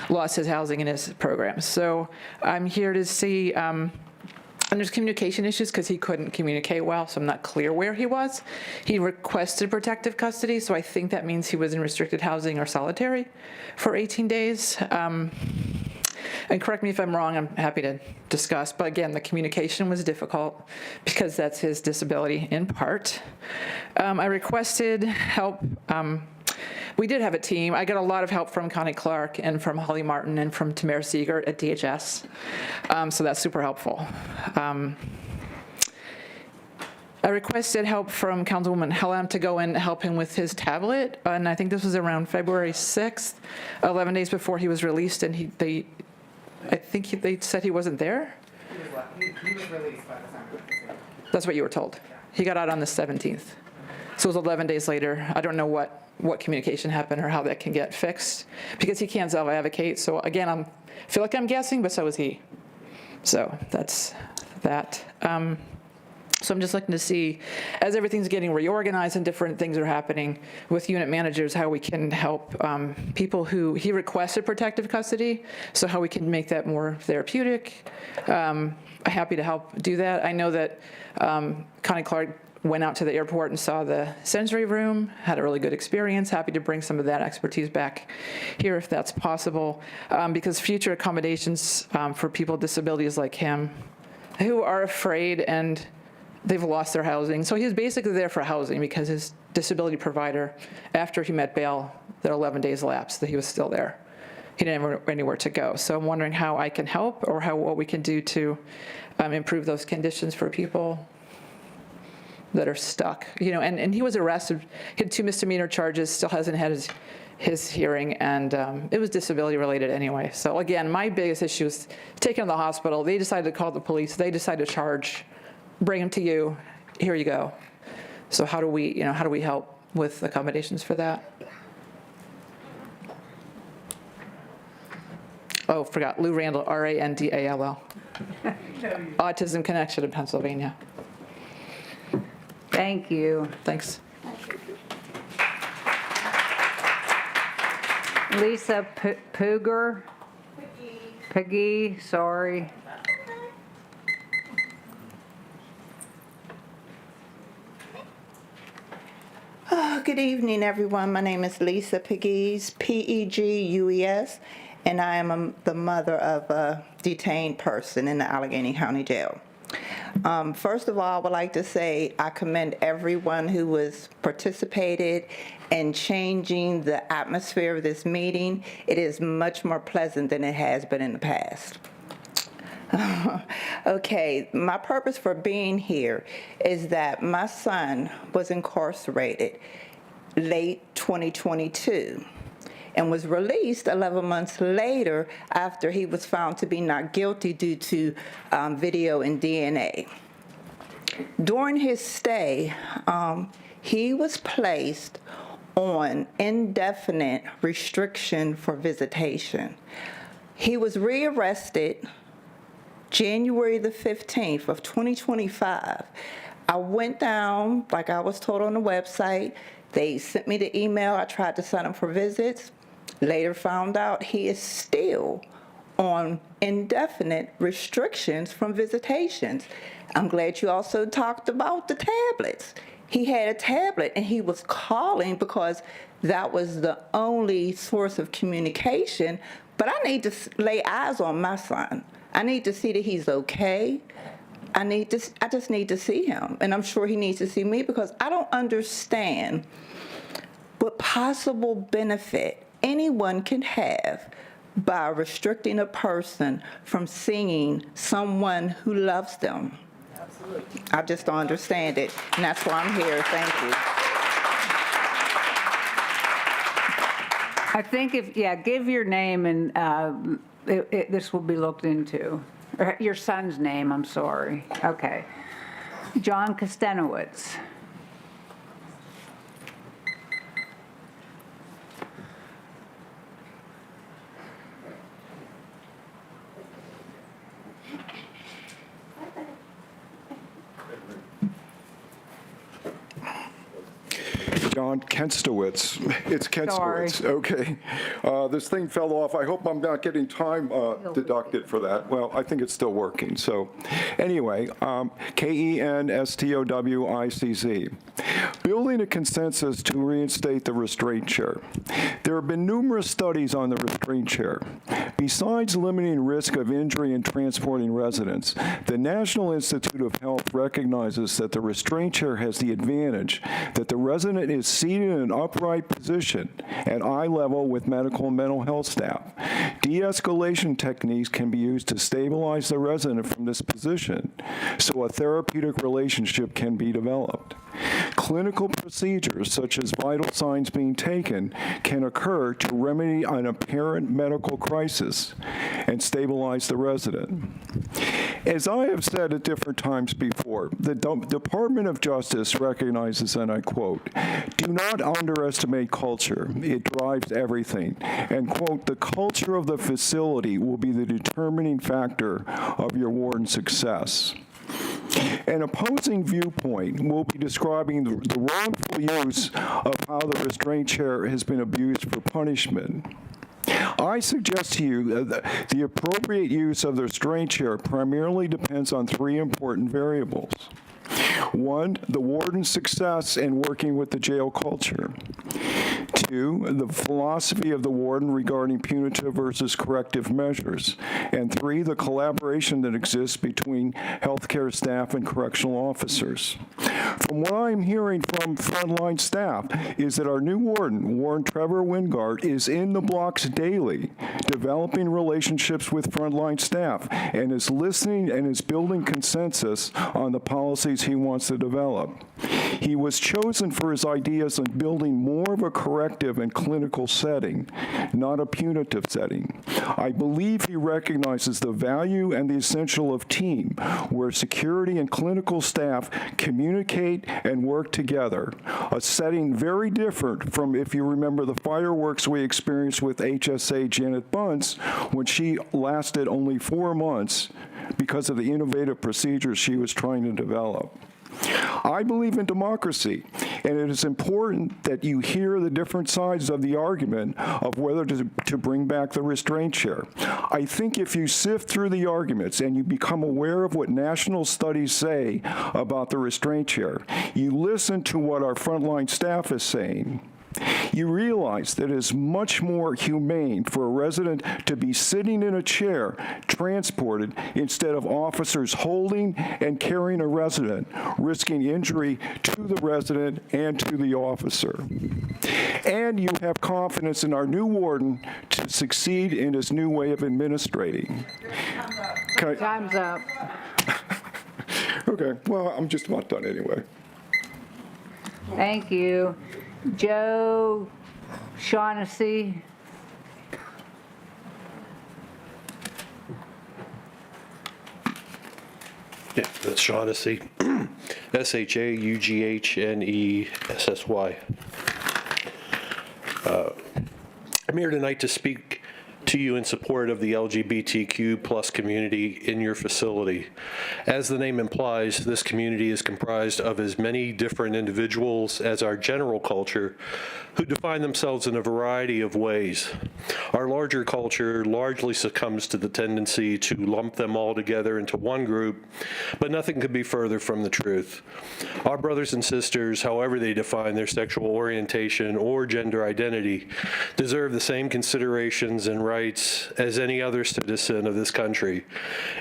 lost his housing in his program. So I'm here to see, and there's communication issues because he couldn't communicate well, so I'm not clear where he was. He requested protective custody, so I think that means he was in restricted housing or solitary for 18 days. And correct me if I'm wrong, I'm happy to discuss, but again, the communication was difficult because that's his disability in part. I requested help. We did have a team. I got a lot of help from Connie Clark and from Holly Martin and from Tamara Siegert at DHS, so that's super helpful. I requested help from Councilwoman Hellam to go in and help him with his tablet, and I think this was around February 6th, 11 days before he was released, and they said he wasn't there. He was released by December. That's what you were told. He got out on the 17th. So it was 11 days later. I don't know what communication happened or how that can get fixed because he can't self-advocate. So again, I feel like I'm guessing, but so is he. So that's that. So I'm just looking to see, as everything's getting reorganized and different things are happening with unit managers, how we can help people who, he requested protective custody, so how we can make that more therapeutic. Happy to help do that. I know that Connie Clark went out to the airport and saw the sensory room, had a really good experience. Happy to bring some of that expertise back here if that's possible, because future accommodations for people with disabilities like him who are afraid and they've lost their housing. So he was basically there for housing because his disability provider, after he met bail, that 11 days lapsed, that he was still there. He didn't have anywhere to go. So I'm wondering how I can help or what we can do to improve those conditions for people that are stuck. And he was arrested. He had 2 misdemeanor charges, still hasn't had his hearing, and it was disability related anyway. So again, my biggest issue is taking him to the hospital. They decided to call the police. They decided to charge. Bring them to you, here you go. So how do we help with accommodations for that? Oh, forgot, Lou Randall, Randall. Autism Connection in Pennsylvania. Thank you. Thanks. Lisa Puger? Peggy, sorry. Good evening, everyone. My name is Lisa Pegues, Pegues, and I am the mother of a detained person in the Allegheny County Jail. First of all, I would like to say I commend everyone who was participated in changing the atmosphere of this meeting. It is much more pleasant than it has been in the past. Okay, my purpose for being here is that my son was incarcerated late 2022 and was released 11 months later after he was found to be not guilty due to video and DNA. During his stay, he was placed on indefinite restriction for visitation. He was rearrested January the 15th of 2025. I went down, like I was told on the website. They sent me the email. I tried to sign up for visits. Later found out he is still on indefinite restrictions from visitations. I'm glad you also talked about the tablets. He had a tablet and he was calling because that was the only source of communication. But I need to lay eyes on my son. I need to see that he's okay. I just need to see him. And I'm sure he needs to see me because I don't understand what possible benefit anyone can have by restricting a person from seeing someone who loves them. Absolutely. I just don't understand it. And that's why I'm here. Thank you. I think give your name and this will be looked into. Or your son's name, I'm sorry. Okay. John Kostenowitz. John Kenstowitz. It's Kenstowitz. Sorry. Okay. This thing fell off. I hope I'm not getting time deducted for that. Well, I think it's still working. So anyway, Kenstowicz. Building a consensus to reinstate the restraint chair. There have been numerous studies on the restraint chair. Besides limiting risk of injury and transporting residents, the National Institute of Health recognizes that the restraint chair has the advantage that the resident is seated in an upright position at eye level with medical and mental health staff. De-escalation techniques can be used to stabilize the resident from this position so a therapeutic relationship can be developed. clinical procedures such as vital signs being taken can occur to remedy an apparent medical crisis and stabilize the resident. As I have said at different times before, the Department of Justice recognizes, and I quote, "Do not underestimate culture. It drives everything." And quote, "The culture of the facility will be the determining factor of your warden's success." An opposing viewpoint will be describing the wrongful use of how the restraint chair has been abused for punishment. I suggest to you that the appropriate use of the restraint chair primarily depends on three important variables. One, the warden's success in working with the jail culture. Two, the philosophy of the warden regarding punitive versus corrective measures. And three, the collaboration that exists between healthcare staff and correctional officers. From what I'm hearing from frontline staff is that our new warden, Warden Trevor Wingard, is in the blocks daily, developing relationships with frontline staff, and is listening and is building consensus on the policies he wants to develop. He was chosen for his ideas on building more of a corrective and clinical setting, not a punitive setting. I believe he recognizes the value and the essential of team, where security and clinical staff communicate and work together, a setting very different from, if you remember, the fireworks we experienced with HSA Janet Bunce when she lasted only 4 months because of the innovative procedures she was trying to develop. I believe in democracy, and it is important that you hear the different sides of the argument of whether to bring back the restraint chair. I think if you sift through the arguments and you become aware of what national studies say about the restraint chair, you listen to what our frontline staff is saying, you realize that it is much more humane for a resident to be sitting in a chair, transported, instead of officers holding and carrying a resident, risking injury to the resident and to the officer. And you have confidence in our new warden to succeed in his new way of administrating. Time's up. Okay, well, I'm just about done anyway. Thank you. Joe Shaughnessy. Yeah, that's Shaughnessy. SHAUGHNESSY. I'm here tonight to speak to you in support of the LGBTQ plus community in your facility. As the name implies, this community is comprised of as many different individuals as our general culture who define themselves in a variety of ways. Our larger culture largely succumbs to the tendency to lump them all together into one group, but nothing could be further from the truth. Our brothers and sisters, however they define their sexual orientation or gender identity, deserve the same considerations and rights as any other citizen of this country,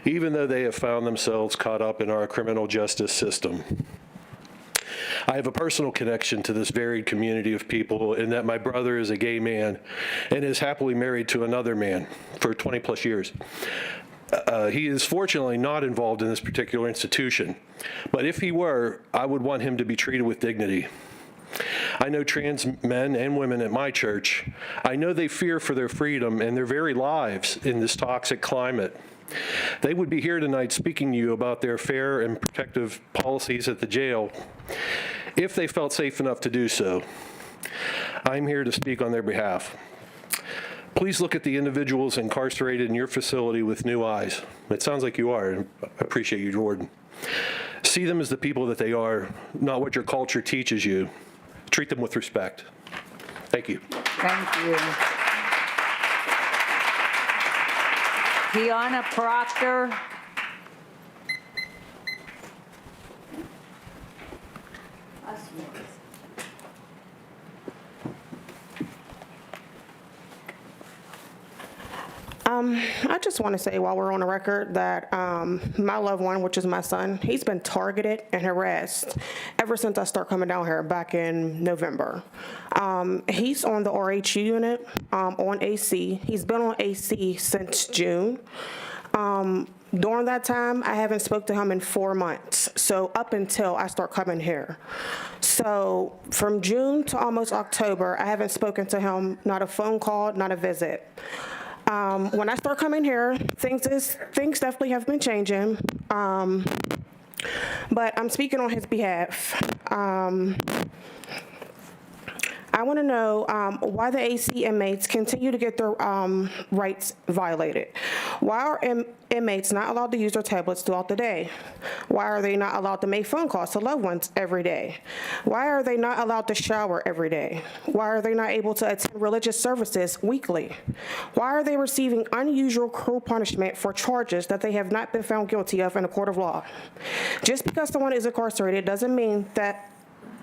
even though they have found themselves caught up in our criminal justice system. I have a personal connection to this varied community of people in that my brother is a gay man and is happily married to another man for 20 plus years. He is fortunately not involved in this particular institution, but if he were, I would want him to be treated with dignity. I know trans men and women at my church. I know they fear for their freedom and their very lives in this toxic climate. They would be here tonight speaking to you about their fair and protective policies at the jail if they felt safe enough to do so. I'm here to speak on their behalf. Please look at the individuals incarcerated in your facility with new eyes. It sounds like you are, and I appreciate you, Jordan. See them as the people that they are, not what your culture teaches you. Treat them with respect. Thank you. Thank you. Kiana Proctor. I just want to say while we're on the record that my loved one, which is my son, he's been targeted and harassed ever since I started coming down here back in November. He's on the RHU unit on AC. He's been on AC since June. During that time, I haven't spoke to him in 4 months, so up until I start coming here. So from June to almost October, I haven't spoken to him, not a phone call, not a visit. When I start coming here, things definitely have been changing, but I'm speaking on his behalf. I want to know why the AC inmates continue to get their rights violated. Why are inmates not allowed to use their tablets throughout the day? Why are they not allowed to make phone calls to loved ones every day? Why are they not allowed to shower every day? Why are they not able to attend religious services weekly? Why are they receiving unusual cruel punishment for charges that they have not been found guilty of in a court of law? Just because someone is incarcerated doesn't mean that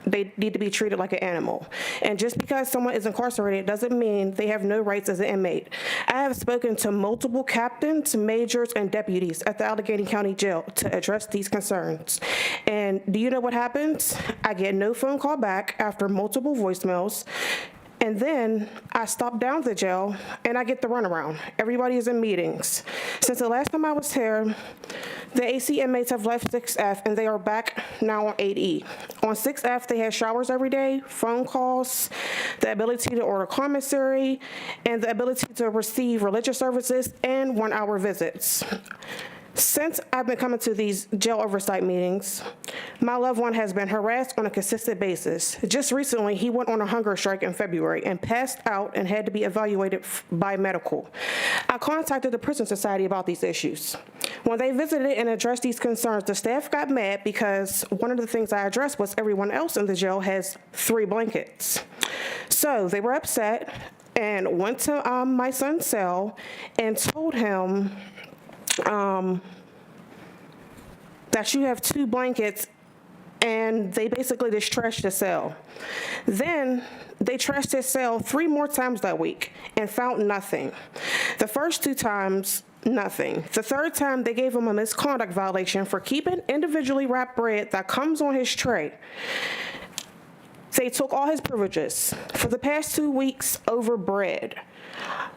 they need to be treated like an animal. And just because someone is incarcerated doesn't mean they have no rights as an inmate. I have spoken to multiple captains, majors, and deputies at the Allegheny County Jail to address these concerns. And do you know what happens? I get no phone call back after multiple voicemails. And then I stop down at the jail and I get the runaround. Everybody is in meetings. Since the last time I was here, the AC inmates have left 6F and they are back now on 8E. On 6F, they had showers every day, phone calls, the ability to order commissary, and the ability to receive religious services and 1-hour visits. Since I've been coming to these jail oversight meetings, my loved one has been harassed on a consistent basis. Just recently, he went on a hunger strike in February and passed out and had to be evaluated by medical. I contacted the Prison Society about these issues. When they visited and addressed these concerns, the staff got mad because one of the things I addressed was everyone else in the jail has 3 blankets. So they were upset and went to my son's cell and told him that you have 2 blankets, and they basically just trashed the cell. Then they trashed his cell 3 more times that week and found nothing. The first 2 times, nothing. The 3rd time, they gave him a misconduct violation for keeping individually wrapped bread that comes on his tray. They took all his privileges for the past 2 weeks over bread.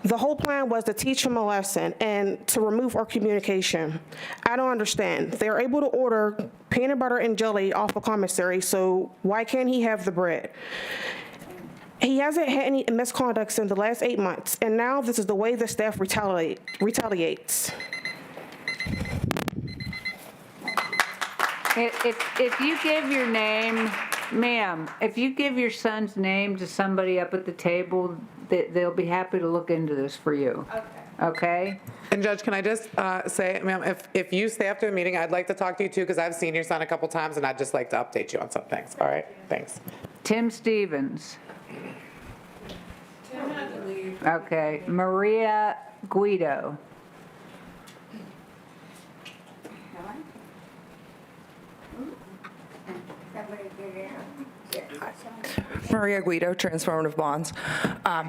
The whole plan was to teach him a lesson and to remove our communication. I don't understand. They're able to order peanut butter and jelly off a commissary, so why can't he have the bread? He hasn't had any misconducts in the last 8 months, and now this is the way the staff retaliates. If you give your name, ma'am, if you give your son's name to somebody up at the table, they'll be happy to look into this for you. Okay? And Judge, can I just say, ma'am, if you stay after the meeting, I'd like to talk to you too, because I've seen your son a couple times, and I'd just like to update you on some things. All right? Thanks. Tim Stevens. Tim had to leave. Okay. Maria Guido. Maria Guido, Transformative Bonds,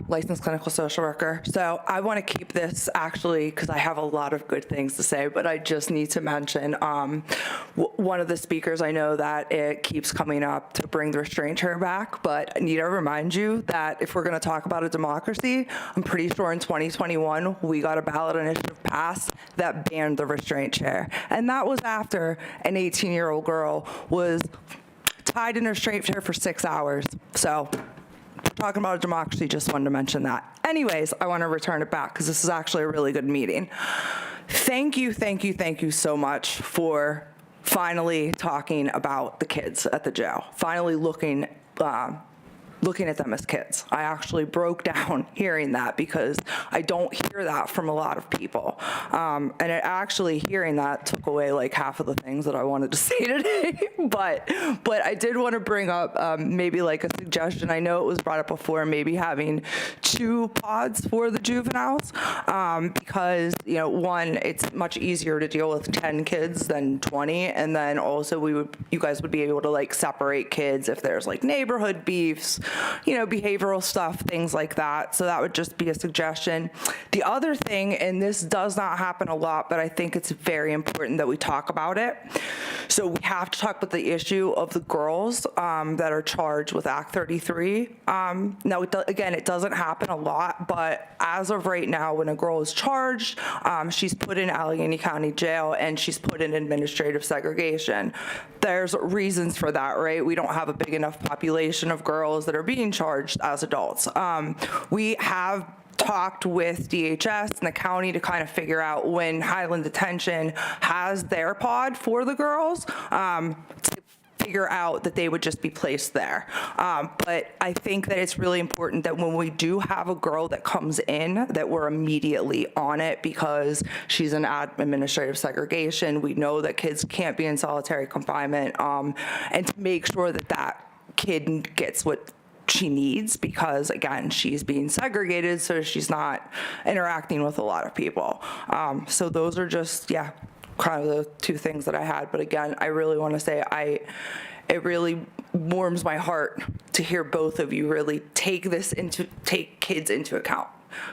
licensed clinical social worker. So I want to keep this actually because I have a lot of good things to say, but I just need to mention one of the speakers, I know that it keeps coming up to bring the restraint chair back, but I need to remind you that if we're going to talk about a democracy, I'm pretty sure in 2021 we got a ballot initiative passed that banned the restraint chair. And that was after an 18-year-old girl was tied in a restraint chair for 6 hours. So talking about a democracy, just wanted to mention that. Anyways, I want to return it back because this is actually a really good meeting. Thank you so much for finally talking about the kids at the jail, finally looking at them as kids. I actually broke down hearing that because I don't hear that from a lot of people. And actually hearing that took away like half of the things that I wanted to say today. But I did want to bring up maybe like a suggestion. I know it was brought up before, maybe having 2 pods for the juveniles because, you know, one, it's much easier to deal with 10 kids than 20. And then also you guys would be able to like separate kids if there's like neighborhood beefs, behavioral stuff, things like that. So that would just be a suggestion. The other thing, and this does not happen a lot, but I think it's very important that we talk about it. So we have to talk about the issue of the girls that are charged with Act 33. Now, again, it doesn't happen a lot, but as of right now, when a girl is charged, she's put in Allegheny County Jail and she's put in administrative segregation. There's reasons for that, right? We don't have a big enough population of girls that are being charged as adults. We have talked with DHS and the county to kind of figure out when Highland Detention has their pod for the girls, to figure out that they would just be placed there. But I think that it's really important that when we do have a girl that comes in, that we're immediately on it, because she's in administrative segregation. We know that kids can't be in solitary confinement, and to make sure that that kid gets what she needs, because again, she's being segregated, so she's not interacting with a lot of people. So those are just, kind of the two things that I had. But again, I really want to say it really warms my heart to hear both of you really take kids into account,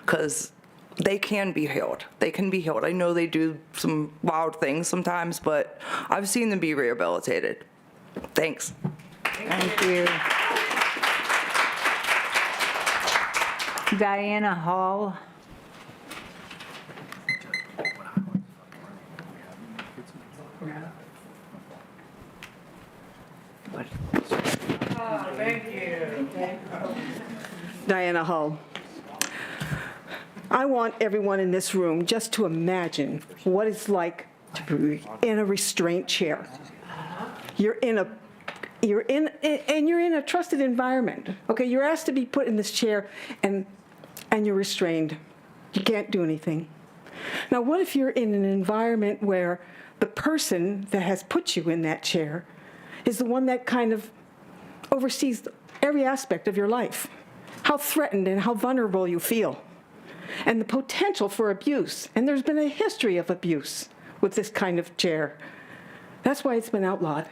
because they can be healed. They can be healed. I know they do some wild things sometimes, but I've seen them be rehabilitated. Thanks. Thank you. Diana Hall. Thank you. Diana Hull. I want everyone in this room just to imagine what it's like to be in a restraint chair. You're in a trusted environment. Okay, you're asked to be put in this chair and you're restrained. You can't do anything. Now, what if you're in an environment where the person that has put you in that chair is the one that kind of oversees every aspect of your life? How threatened and how vulnerable you feel, and the potential for abuse. And there's been a history of abuse with this kind of chair. That's why it's been outlawed,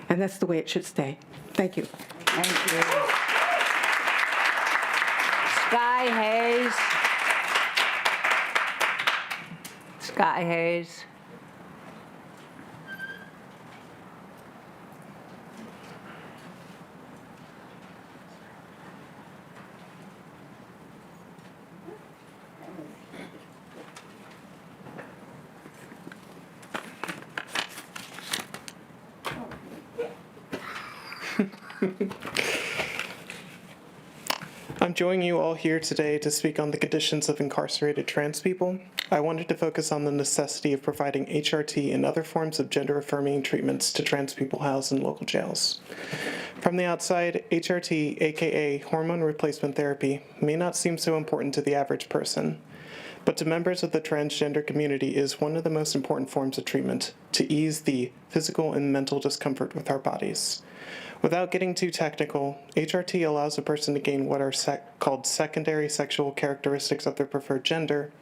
and that's the way it should stay. Thank you. Thank you. Sky Hayes. Sky Hayes. I'm joining you all here today to speak on the conditions of incarcerated trans people. I wanted to focus on the necessity of providing HRT and other forms of gender-affirming treatments to trans people housed in local jails. From the outside, HRT, aka hormone replacement therapy, may not seem so important to the average person, but to members of the transgender community is one of the most important forms of treatment to ease the physical and mental discomfort with our bodies. Without getting too technical, HRT allows a person to gain what are called secondary sexual characteristics of their preferred gender.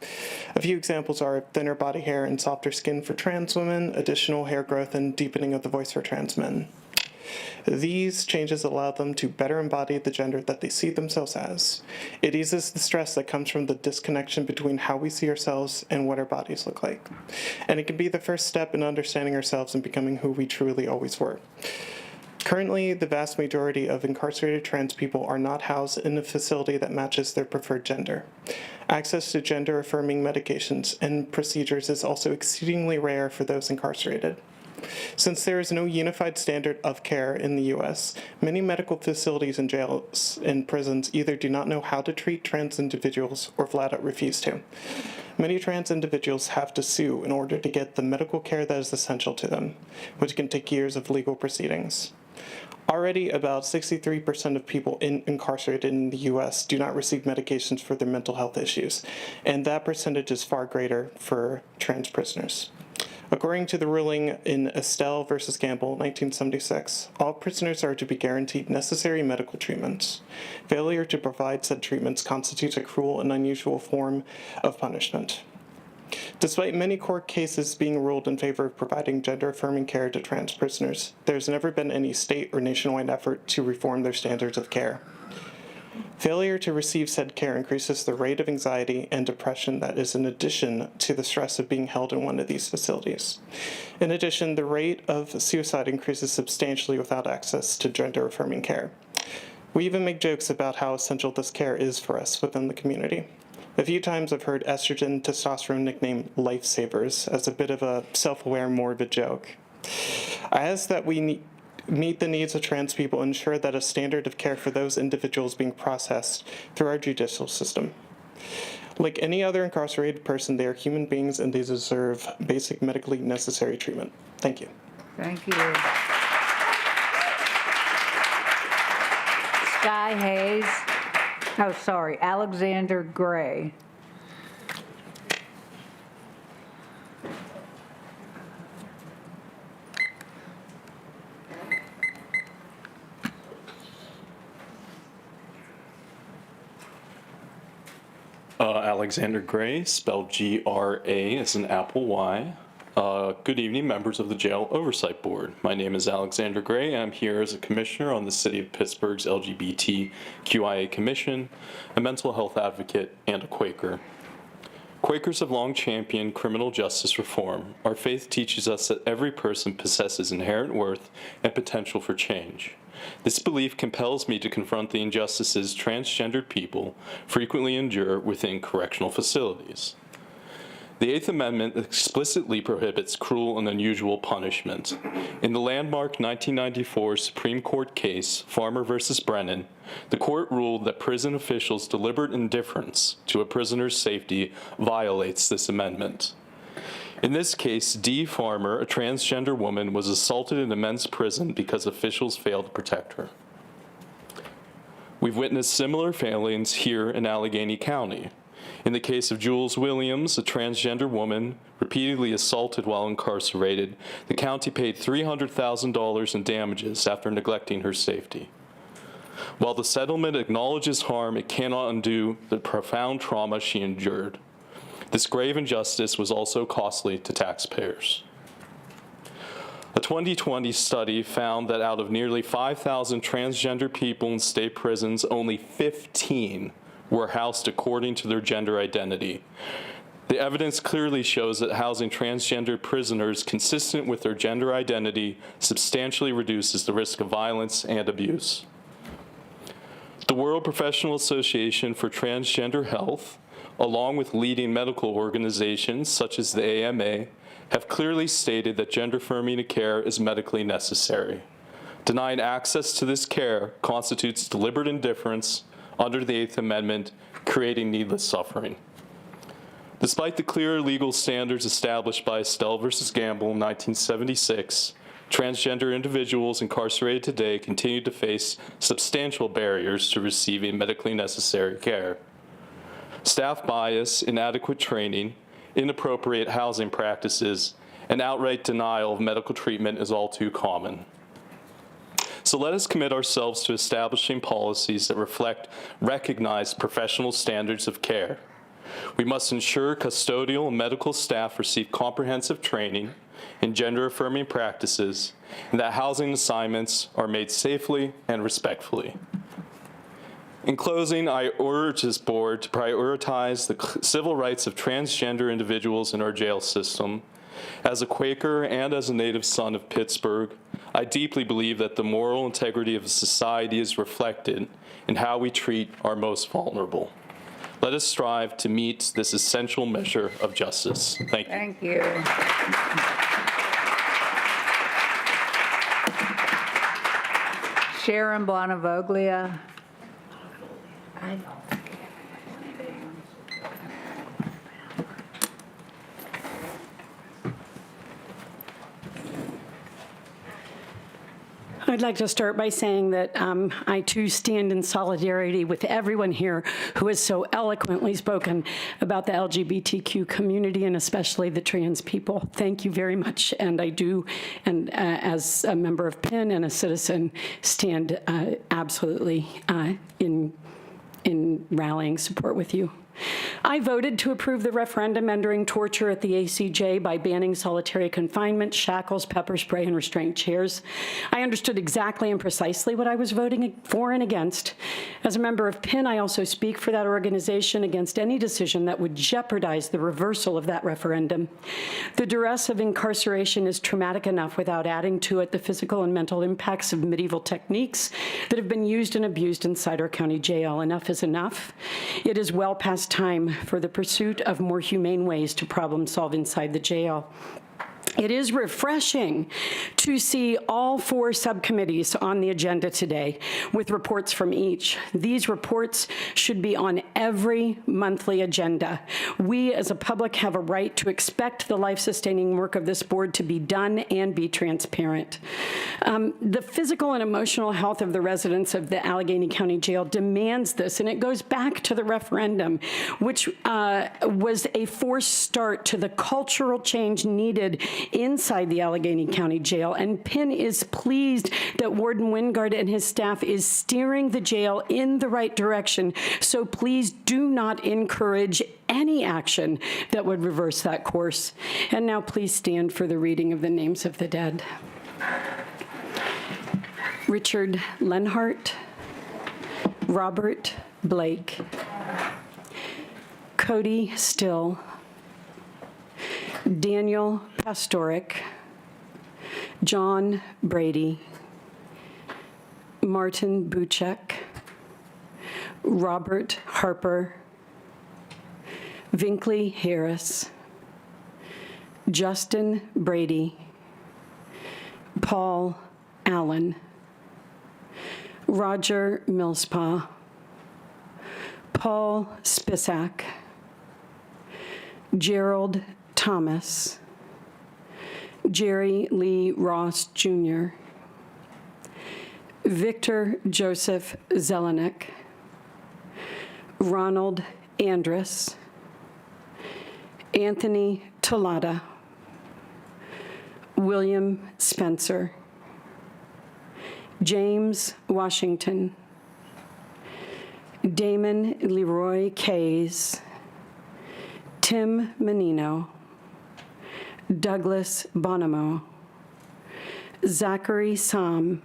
A few examples are thinner body hair and softer skin for trans women, additional hair growth, and deepening of the voice for trans men. These changes allow them to better embody the gender that they see themselves as. It eases the stress that comes from the disconnection between how we see ourselves and what our bodies look like. And it can be the first step in understanding ourselves and becoming who we truly always were. Currently, the vast majority of incarcerated trans people are not housed in a facility that matches their preferred gender. Access to gender-affirming medications and procedures is also exceedingly rare for those incarcerated. Since there is no unified standard of care in the U.S., many medical facilities and jails and prisons either do not know how to treat trans individuals or flat out refuse to. Many trans individuals have to sue in order to get the medical care that is essential to them, which can take years of legal proceedings. Already, about 63% of people incarcerated in the U.S. do not receive medications for their mental health issues, and that percentage is far greater for trans prisoners. According to the ruling in Estelle versus Gamble, 1976, all prisoners are to be guaranteed necessary medical treatments. Failure to provide said treatments constitutes a cruel and unusual form of punishment. Despite many court cases being ruled in favor of providing gender-affirming care to trans prisoners, there's never been any state or nationwide effort to reform their standards of care. Failure to receive said care increases the rate of anxiety and depression that is in addition to the stress of being held in one of these facilities. In addition, the rate of suicide increases substantially without access to gender-affirming care. We even make jokes about how essential this care is for us within the community. A few times I've heard estrogen and testosterone nicknamed lifesavers as a bit of a self-aware, morbid joke. I ask that we meet the needs of trans people and ensure that a standard of care for those individuals being processed through our judicial system. Like any other incarcerated person, they are human beings and they deserve basic medically necessary treatment. Thank you. Thank you. Sky Hayes. Oh, sorry, Alexander Gray. Alexander Gray, spelled G-R-A as in apple Y. Good evening, members of the Jail Oversight Board. My name is Alexander Gray. I'm here as a commissioner on the City of Pittsburgh's LGBTQIA Commission, a mental health advocate, and a Quaker. Quakers have long championed criminal justice reform. Our faith teaches us that every person possesses inherent worth and potential for change. This belief compels me to confront the injustices transgendered people frequently endure within correctional facilities. The Eighth Amendment explicitly prohibits cruel and unusual punishment. In the landmark 1994 Supreme Court case, Farmer v. Brennan, the court ruled that prison officials' deliberate indifference to a prisoner's safety violates this amendment. In this case, Dee Farmer, a transgender woman, was assaulted in a men's prison because officials failed to protect her. We've witnessed similar failings here in Allegheny County. In the case of Jules Williams, a transgender woman repeatedly assaulted while incarcerated, the county paid $300,000 in damages after neglecting her safety. While the settlement acknowledges harm, it cannot undo the profound trauma she endured. This grave injustice was also costly to taxpayers. A 2020 study found that out of nearly 5,000 transgender people in state prisons, only 15 were housed according to their gender identity. The evidence clearly shows that housing transgender prisoners consistent with their gender identity substantially reduces the risk of violence and abuse. The World Professional Association for Transgender Health, along with leading medical organizations such as the AMA, have clearly stated that gender-affirming care is medically necessary. Denying access to this care constitutes deliberate indifference under the Eighth Amendment, creating needless suffering. Despite the clear legal standards established by Estelle v. Gamble in 1976, transgender individuals incarcerated today continue to face substantial barriers to receiving medically necessary care. Staff bias, inadequate training, inappropriate housing practices, and outright denial of medical treatment is all too common. So let us commit ourselves to establishing policies that reflect recognized professional standards of care. We must ensure custodial and medical staff receive comprehensive training in gender-affirming practices, and that housing assignments are made safely and respectfully. In closing, I urge this board to prioritize the civil rights of transgender individuals in our jail system. As a Quaker and as a native son of Pittsburgh, I deeply believe that the moral integrity of a society is reflected in how we treat our most vulnerable. Let us strive to meet this essential measure of justice. Thank you. Thank you. Sharon Bonavoglia. I'd like to start by saying that I too stand in solidarity with everyone here who has so eloquently spoken about the LGBTQ community and especially the trans people. Thank you very much. And I do, and as a member of PIN and a citizen, stand absolutely in rallying support with you. I voted to approve the referendum ending torture at the ACJ by banning solitary confinement, shackles, pepper spray, and restraint chairs. I understood exactly and precisely what I was voting for and against. As a member of PIN, I also speak for that organization against any decision that would jeopardize the reversal of that referendum. The duress of incarceration is traumatic enough without adding to it the physical and mental impacts of medieval techniques that have been used and abused inside our county jail. Enough is enough. It is well past time for the pursuit of more humane ways to problem solve inside the jail. It is refreshing to see all 4 subcommittees on the agenda today with reports from each. These reports should be on every monthly agenda. We as a public have a right to expect the life-sustaining work of this board to be done and be transparent. The physical and emotional health of the residents of the Allegheny County Jail demands this, and it goes back to the referendum, which was a forced start to the cultural change needed inside the Allegheny County Jail, and PIN is pleased that Warden Wingard and his staff is steering the jail in the right direction, so please do not encourage any action that would reverse that course. And now please stand for the reading of the names of the dead. Richard Lenhart, Robert Blake, Cody Still, Daniel Pastoric, John Brady, Martin Buchek, Robert Harper, Vinkley Harris, Justin Brady, Paul Allen, Roger Millspaugh, Paul Spisak, Gerald Thomas, Jerry Lee Ross Jr., Victor Joseph Zelenek, Ronald Andrus, Anthony Tolada, William Spencer, James Washington, Damon Leroy Kays, Tim Menino, Douglas Bonomo, Zachary Sam,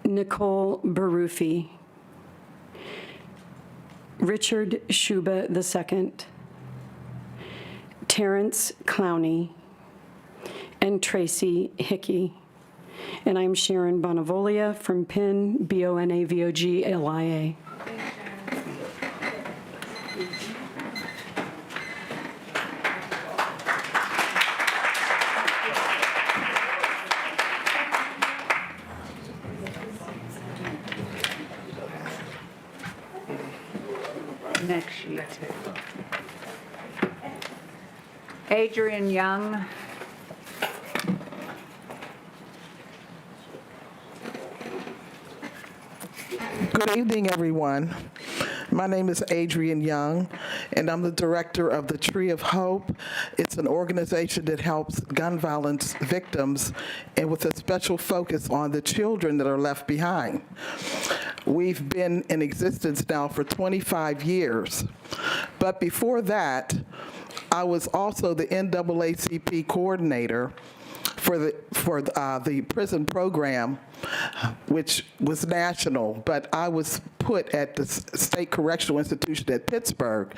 Nicole Barufi, Richard Shuba II, Terrence Clowney, and Tracy Hickey. And I'm Sharon Bonavolia from PIN, BONAVOGLIA. Next sheet. Adrian Young. Good evening, everyone. My name is Adrian Young, and I'm the director of the Tree of Hope. It's an organization that helps gun violence victims, and with a special focus on the children that are left behind. We've been in existence now for 25 years. But before that, I was also the NAACP coordinator for the prison program, which was national, but I was put at the State Correctional Institution at Pittsburgh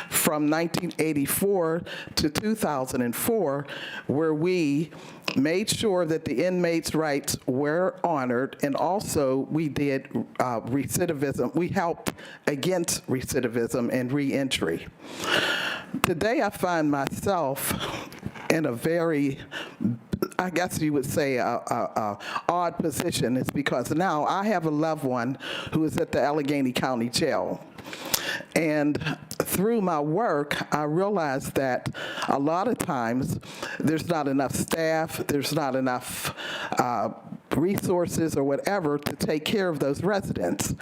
from 1984 to 2004, where we made sure that the inmates' rights were honored, and also we did recidivism. We helped against recidivism and reentry. Today I find myself in a very, I guess you would say, odd position. It's because now I have a loved one who is at the Allegheny County Jail. And through my work, I realized that a lot of times there's not enough staff, there's not enough resources or whatever to take care of those residents.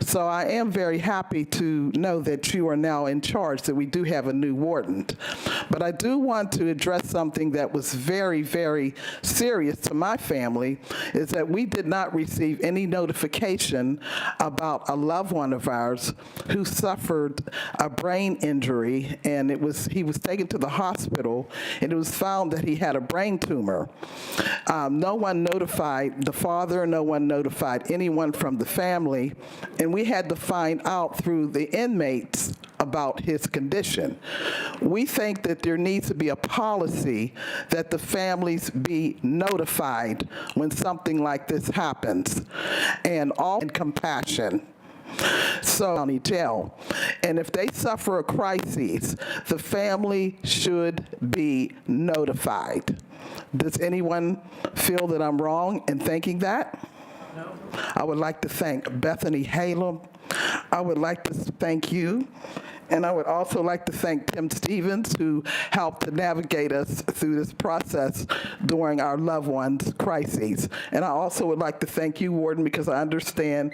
So I am very happy to know that you are now in charge, that we do have a new warden. But I do want to address something that was very, very serious to my family, is that we did not receive any notification about a loved one of ours who suffered a brain injury, and he was taken to the hospital, and it was found that he had a brain tumor. No one notified the father, no one notified anyone from the family, and we had to find out through the inmates about his condition. We think that there needs to be a policy that the families be notified when something like this happens, and all in compassion. So, county jail. And if they suffer a crisis, the family should be notified. Does anyone feel that I'm wrong in thinking that? No. I would like to thank Bethany Halem. I would like to thank you. And I would also like to thank Tim Stevens, who helped to navigate us through this process during our loved ones' crises. And I also would like to thank you, Warden, because I understand.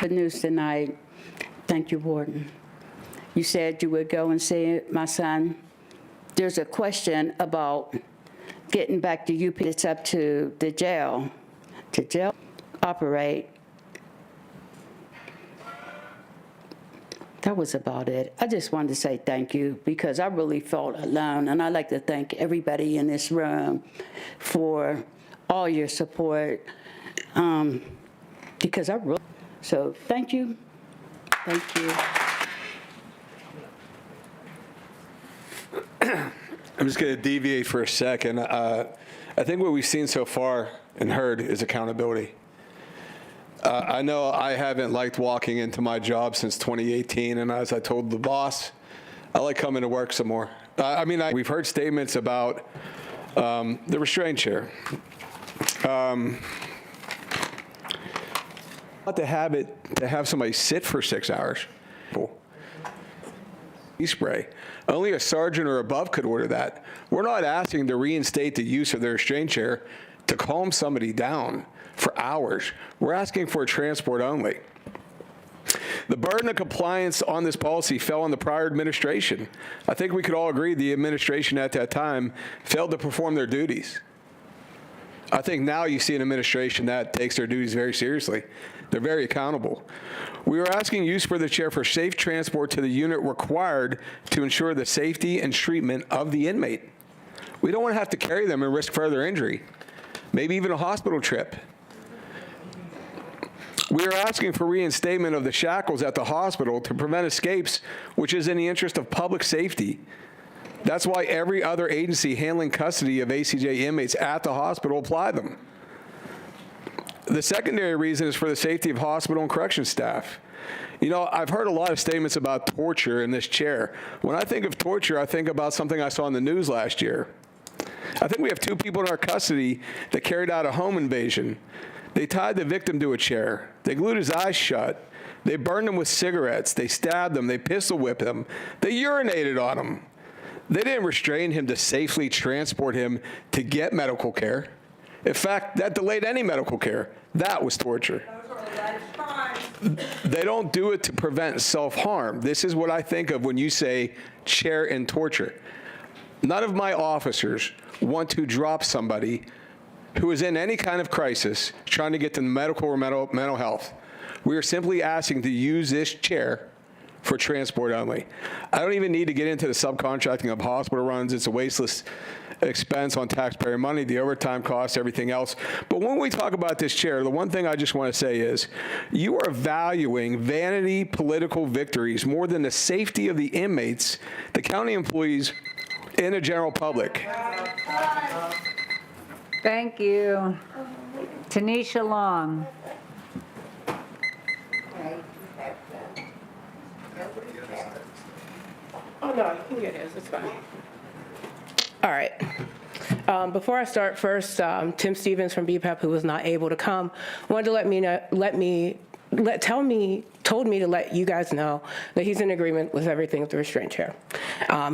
Good news tonight. Thank you, Warden. You said you would go and see my son. There's a question about getting back to UP. It's up to the jail to operate. That was about it. I just wanted to say thank you because I really felt alone, and I'd like to thank everybody in this room for all your support because I really. So thank you. Thank you. I'm just going to deviate for a second. I think what we've seen so far and heard is accountability. I know I haven't liked walking into my job since 2018, and as I told the boss, I like coming to work some more. We've heard statements about the restraint chair. To have somebody sit for 6 hours. Spray. Only a sergeant or above could order that. We're not asking to reinstate the use of the restraint chair to calm somebody down for hours. We're asking for a transport only. The burden of compliance on this policy fell on the prior administration. I think we could all agree the administration at that time failed to perform their duties. I think now you see an administration that takes their duties very seriously. They're very accountable. We are asking use for the chair for safe transport to the unit required to ensure the safety and treatment of the inmate. We don't want to have to carry them and risk further injury, maybe even a hospital trip. We are asking for reinstatement of the shackles at the hospital to prevent escapes, which is in the interest of public safety. That's why every other agency handling custody of ACJ inmates at the hospital apply them. The secondary reason is for the safety of hospital and correction staff. You know, I've heard a lot of statements about torture in this chair. When I think of torture, I think about something I saw in the news last year. I think we have 2 people in our custody that carried out a home invasion. They tied the victim to a chair. They glued his eyes shut. They burned him with cigarettes. They stabbed him. They pistol whipped him. They urinated on him. They didn't restrain him to safely transport him to get medical care. In fact, that delayed any medical care. That was torture. They don't do it to prevent self-harm. This is what I think of when you say chair and torture. None of my officers want to drop somebody who is in any kind of crisis trying to get to medical or mental health. We are simply asking to use this chair for transport only. I don't even need to get into the subcontracting of hospital runs. It's a wasteless expense on taxpayer money, the overtime costs, everything else. But when we talk about this chair, the one thing I just want to say is you are valuing vanity political victories more than the safety of the inmates, the county employees, and the general public. Thank you. Tanisha Long. Oh, no, you can get his. It's fine. All right. Before I start, first, Tim Stevens from BPAP, who was not able to come, wanted to let me told me to let you guys know that he's in agreement with everything with the restraint chair.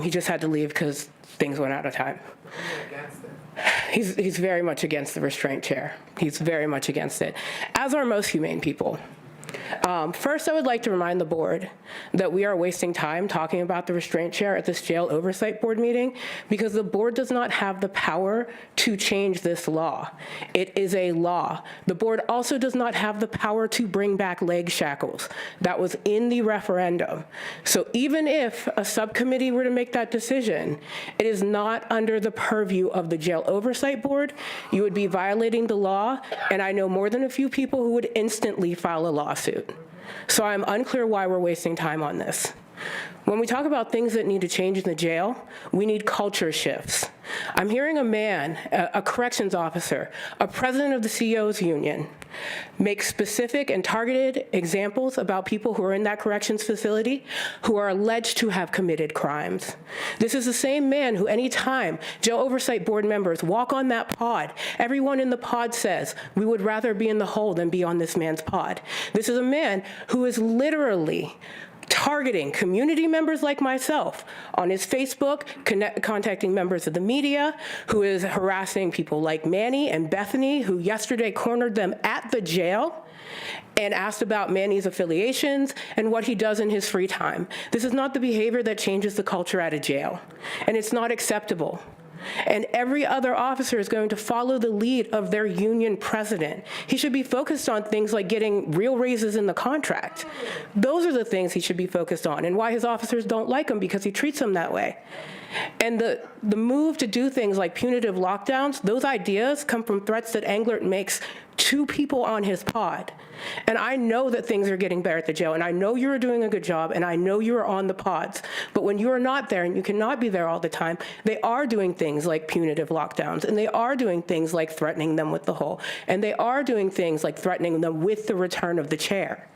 He just had to leave because things went out of time. He's very much against the restraint chair. He's very much against it, as are most humane people. First, I would like to remind the board that we are wasting time talking about the restraint chair at this jail oversight board meeting because the board does not have the power to change this law. It is a law. The board also does not have the power to bring back leg shackles. That was in the referendum. So even if a subcommittee were to make that decision, it is not under the purview of the jail oversight board. You would be violating the law, and I know more than a few people who would instantly file a lawsuit. So I'm unclear why we're wasting time on this. When we talk about things that need to change in the jail, we need culture shifts. I'm hearing a man, a corrections officer, a president of the CEO's union, make specific and targeted examples about people who are in that corrections facility who are alleged to have committed crimes. This is the same man who anytime jail oversight board members walk on that pod, everyone in the pod says, we would rather be in the hole than be on this man's pod. This is a man who is literally targeting community members like myself on his Facebook, contacting members of the media, who is harassing people like Manny and Bethany, who yesterday cornered them at the jail and asked about Manny's affiliations and what he does in his free time. This is not the behavior that changes the culture at a jail, and it's not acceptable. And every other officer is going to follow the lead of their union president. He should be focused on things like getting real raises in the contract. Those are the things he should be focused on, and why his officers don't like him, because he treats them that way. And the move to do things like punitive lockdowns, those ideas come from threats that Englert makes to people on his pod. And I know that things are getting better at the jail, and I know you're doing a good job, and I know you're on the pods. But when you are not there, and you cannot be there all the time, they are doing things like punitive lockdowns, and they are doing things like threatening them with the hole, and they are doing things like threatening them with the return of the chair.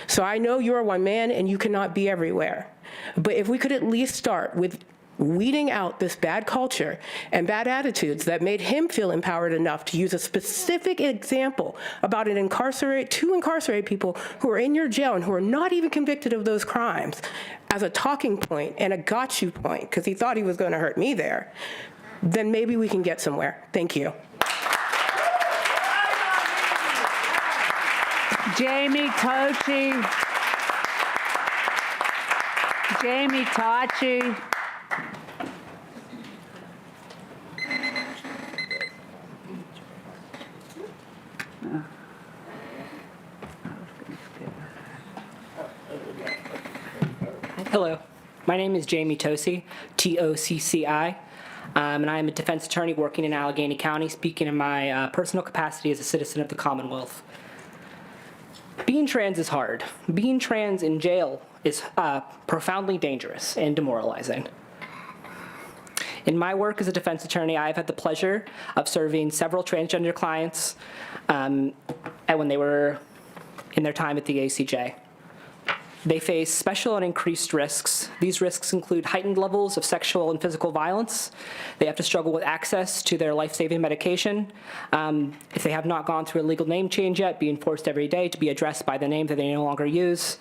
So I know you're one man, and you cannot be everywhere. But if we could at least start with weeding out this bad culture and bad attitudes that made him feel empowered enough to use a specific example about two incarcerated people who are in your jail and who are not even convicted of those crimes as a talking point and a got you point, because he thought he was going to hurt me there, then maybe we can get somewhere. Thank you. Jamie Tachi. Hello, my name is Jamie Tocci, T-O-C-C-I, and I am a defense attorney working in Allegheny County, speaking in my personal capacity as a citizen of the Commonwealth. Being trans is hard. Being trans in jail is profoundly dangerous and demoralizing. In my work as a defense attorney, I've had the pleasure of serving several transgender clients when they were in their time at the ACJ. They face special and increased risks. These risks include heightened levels of sexual and physical violence. They have to struggle with access to their life-saving medication. If they have not gone through a legal name change yet, being forced every day to be addressed by the name that they no longer use.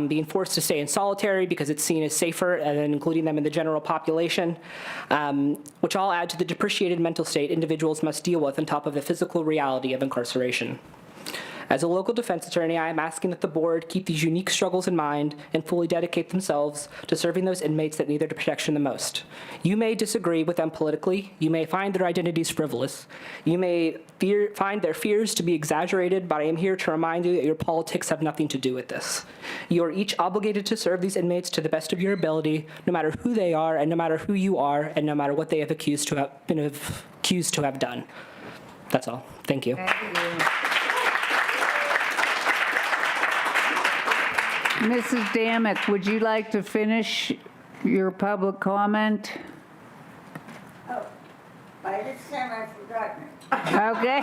Being forced to stay in solitary because it's seen as safer than including them in the general population, which all add to the depreciated mental state individuals must deal with on top of the physical reality of incarceration. As a local defense attorney, I am asking that the board keep these unique struggles in mind and fully dedicate themselves to serving those inmates that need their protection the most. You may disagree with them politically. You may find their identities frivolous. You may find their fears to be exaggerated, but I am here to remind you that your politics have nothing to do with this. You are each obligated to serve these inmates to the best of your ability, no matter who they are, and no matter who you are, and no matter what they have been accused to have done. That's all. Thank you. Thank you. Mrs. Damick, would you like to finish your public comment? Oh, by this time I've forgotten it. Okay.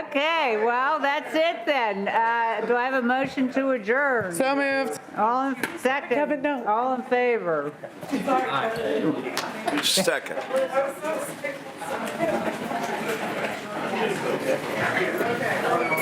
Okay, well, that's it then. Do I have a motion to adjourn? So moved. All in second? Kevin, no. All in favor? Second. Okay.